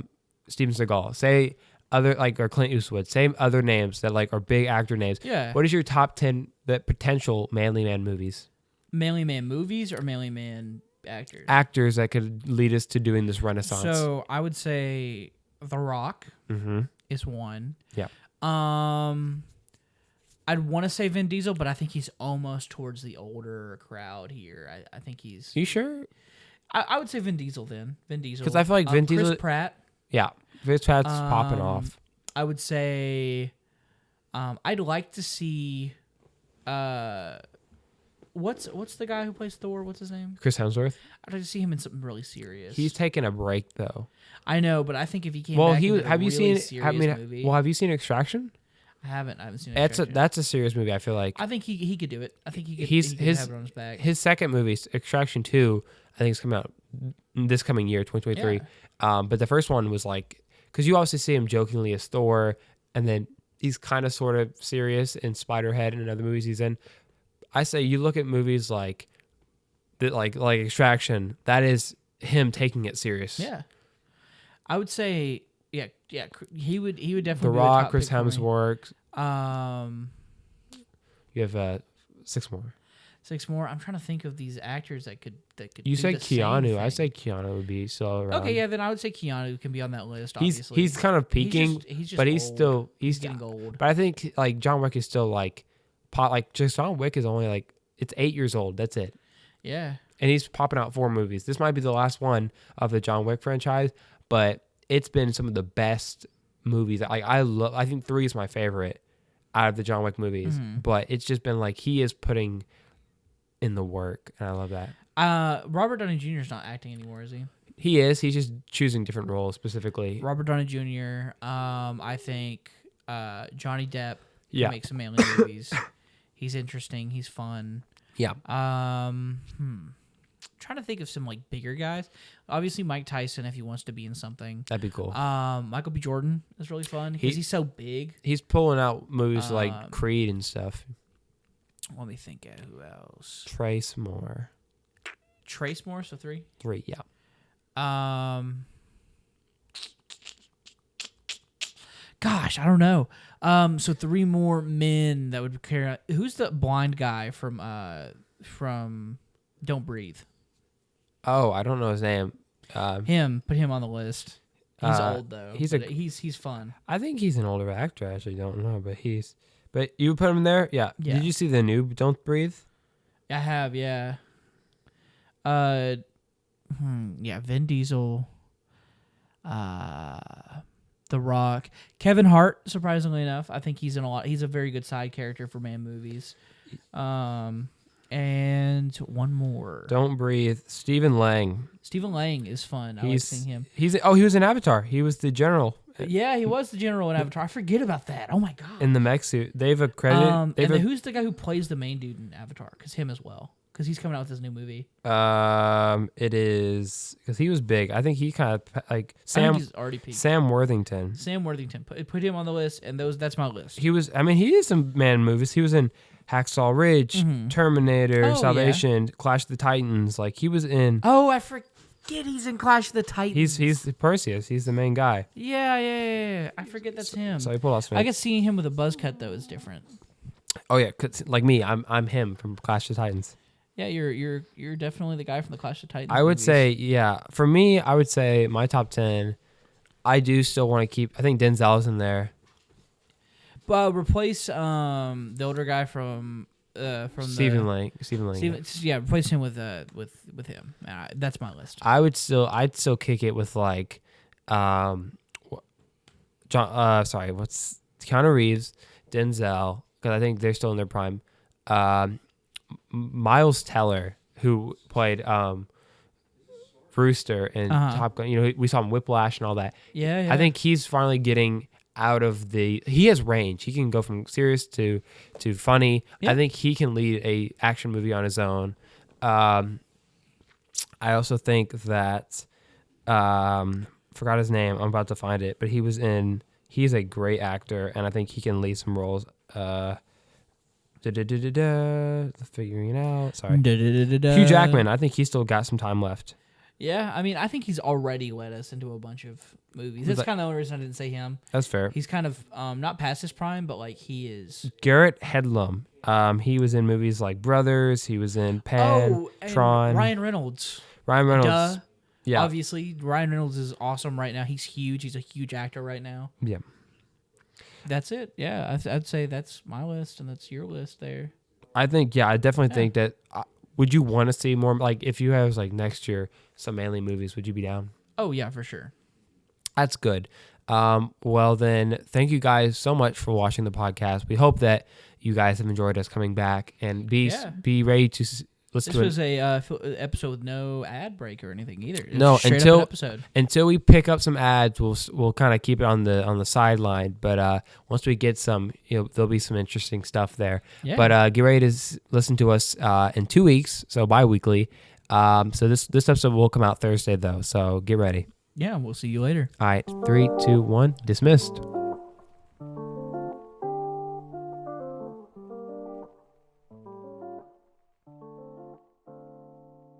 Steven Seagal. Say other like or Clint Eastwood. Say other names that like are big actor names. Yeah. What is your top 10 potential manly man movies? Manly man movies or manly man actors? Actors that could lead us to doing this renaissance. So I would say The Rock is one. Yeah. I'd want to say Vin Diesel, but I think he's almost towards the older crowd here. I think he's. You sure? I would say Vin Diesel then. Vin Diesel. Because I feel like Vin Diesel. Chris Pratt. Yeah. Chris Pratt's popping off. I would say I'd like to see what's the guy who plays Thor? What's his name? Chris Hemsworth. I'd like to see him in something really serious. He's taking a break though. I know, but I think if he came back into a really serious movie. Well, have you seen Extraction? I haven't seen it. That's a serious movie, I feel like. I think he could do it. I think he could have it on his back. His second movie, Extraction 2, I think it's coming out this coming year, 2023. Yeah. But the first one was like, because you obviously see him jokingly as Thor, and then he's kind of sort of serious in Spiderhead and in other movies he's in. I say you look at movies like Extraction, that is him taking it serious. Yeah. I would say yeah, he would definitely The be Rock, top Chris pick for me. Hemsworth. You have 6 more. 6 more. I'm trying to think of these actors that could. You do say the same Keanu. thing. I say Keanu would be still around. Okay, yeah, then I would say Keanu can be on that list. Obviously, He's kind of peaking, he's just but he's old. still he's getting old. But I think like John Wick is still like just John Wick is only like it's 8 years old. That's it. Yeah, and he's popping out 4 movies. This might be the last one of the John Wick franchise, but it's been some of the best movies. I love. I think 3 is my favorite out of the John Wick movies. Mm-hmm. But it's just been like he is putting in the work, and I love that. Robert Downey Jr. is not acting anymore, is he? He is. He's just choosing different roles specifically. Robert Downey Jr. I think Johnny Depp makes some manly movies. He's interesting. He's fun. Yeah. Trying to think of some like bigger guys. Obviously, Mike Tyson if he wants to be in something. That'd be cool. Michael B. Jordan is really fun because he's so big. He's pulling out movies like Creed and stuff. Let me think of who else. Trace Moore, so 3? 3, yeah. Gosh, I don't know. So 3 more men that would carry. Who's the blind guy from Don't Breathe? Oh, I don't know his name. Him. Put him on the list. He's old though. He's fun. I think he's an older actor. I actually don't know, but But you put him there? Yeah. Did you see the new Don't Breathe? I have, yeah. Yeah, Vin Diesel. The Rock. Kevin Hart, surprisingly enough. I think he's in a lot. He's a very good side character for man movies. And one more. Don't Breathe. Stephen Lang. Stephen Lang is fun. I like seeing him. He was in Avatar. He was the general. Yeah, he was the general in Avatar. I forget about that. Oh my god. In the mech suit, they've accredited. Who's the guy who plays the main dude in Avatar? Because him as well. Because he's coming out with his new movie. It is because he was big. I think he kind of like Sam. He's already peaked. Sam Worthington. Put him on the list, and that's my list. He was. I mean, he did some man movies. He was in Hacksaw Ridge, Terminator, Salvation, Clash of the Titans. Like he was in. Oh, I forget he's in Clash of the Titans. He's Perseus. He's the main guy. Yeah. I forget that's him. So he pulled off. I guess seeing him with a buzz cut though is different. Oh yeah, 'cause, like me, I'm him from Clash of the Titans. Yeah, you're definitely the guy from the Clash of Titans. I would say, yeah. For me, I would say my top 10. I do still want to keep. I think Denzel's in there. But replace the older guy from Stephen Lang. Yeah, replace him with him. That's my list. I'd still kick it with like what's Keanu Reeves, Denzel, because I think they're still in their prime. Miles Teller, who played Rooster in Top Gun. You know, we saw him Whiplash and all that. Yeah. I think he's finally getting out of he has range. He can go from serious to funny. Yeah. I think he can lead a action movie on his own. I also think that forgot his name. I'm about to find it, but he's a great actor, and I think he can lead some roles. Figuring it out. Sorry. Hugh Jackman. I think he's still got some time left. Yeah, I mean, I think he's already led us into a bunch of movies. That's kind of the only reason I didn't say him. That's fair. He's kind of not past his prime, but like he is. Garrett Hedlund. He was in movies like Brothers. He was in Pan, Tron. Ryan Reynolds. Duh. Yeah. Obviously, Ryan Reynolds is awesome right now. He's huge. He's a huge actor right now. Yeah. That's it. Yeah, I'd say that's my list and that's your list there. I definitely think that. Would you want to see more? Like, if you have like next year some manly movies, would you be down? Oh yeah, for sure. That's good. Well then, thank you guys so much for watching the podcast. We hope that you guys have enjoyed us coming back and be ready to listen to it. This was a episode with no ad break or anything either. No, until we pick up some ads, we'll kind of keep it on the sideline. But once we get some, there'll be some interesting stuff there. Yeah. But get ready to listen to us in 2 weeks, so bi-weekly. So this episode will come out Thursday though, so get ready. Yeah, we'll see you later. All right, 3, 2, 1, dismissed.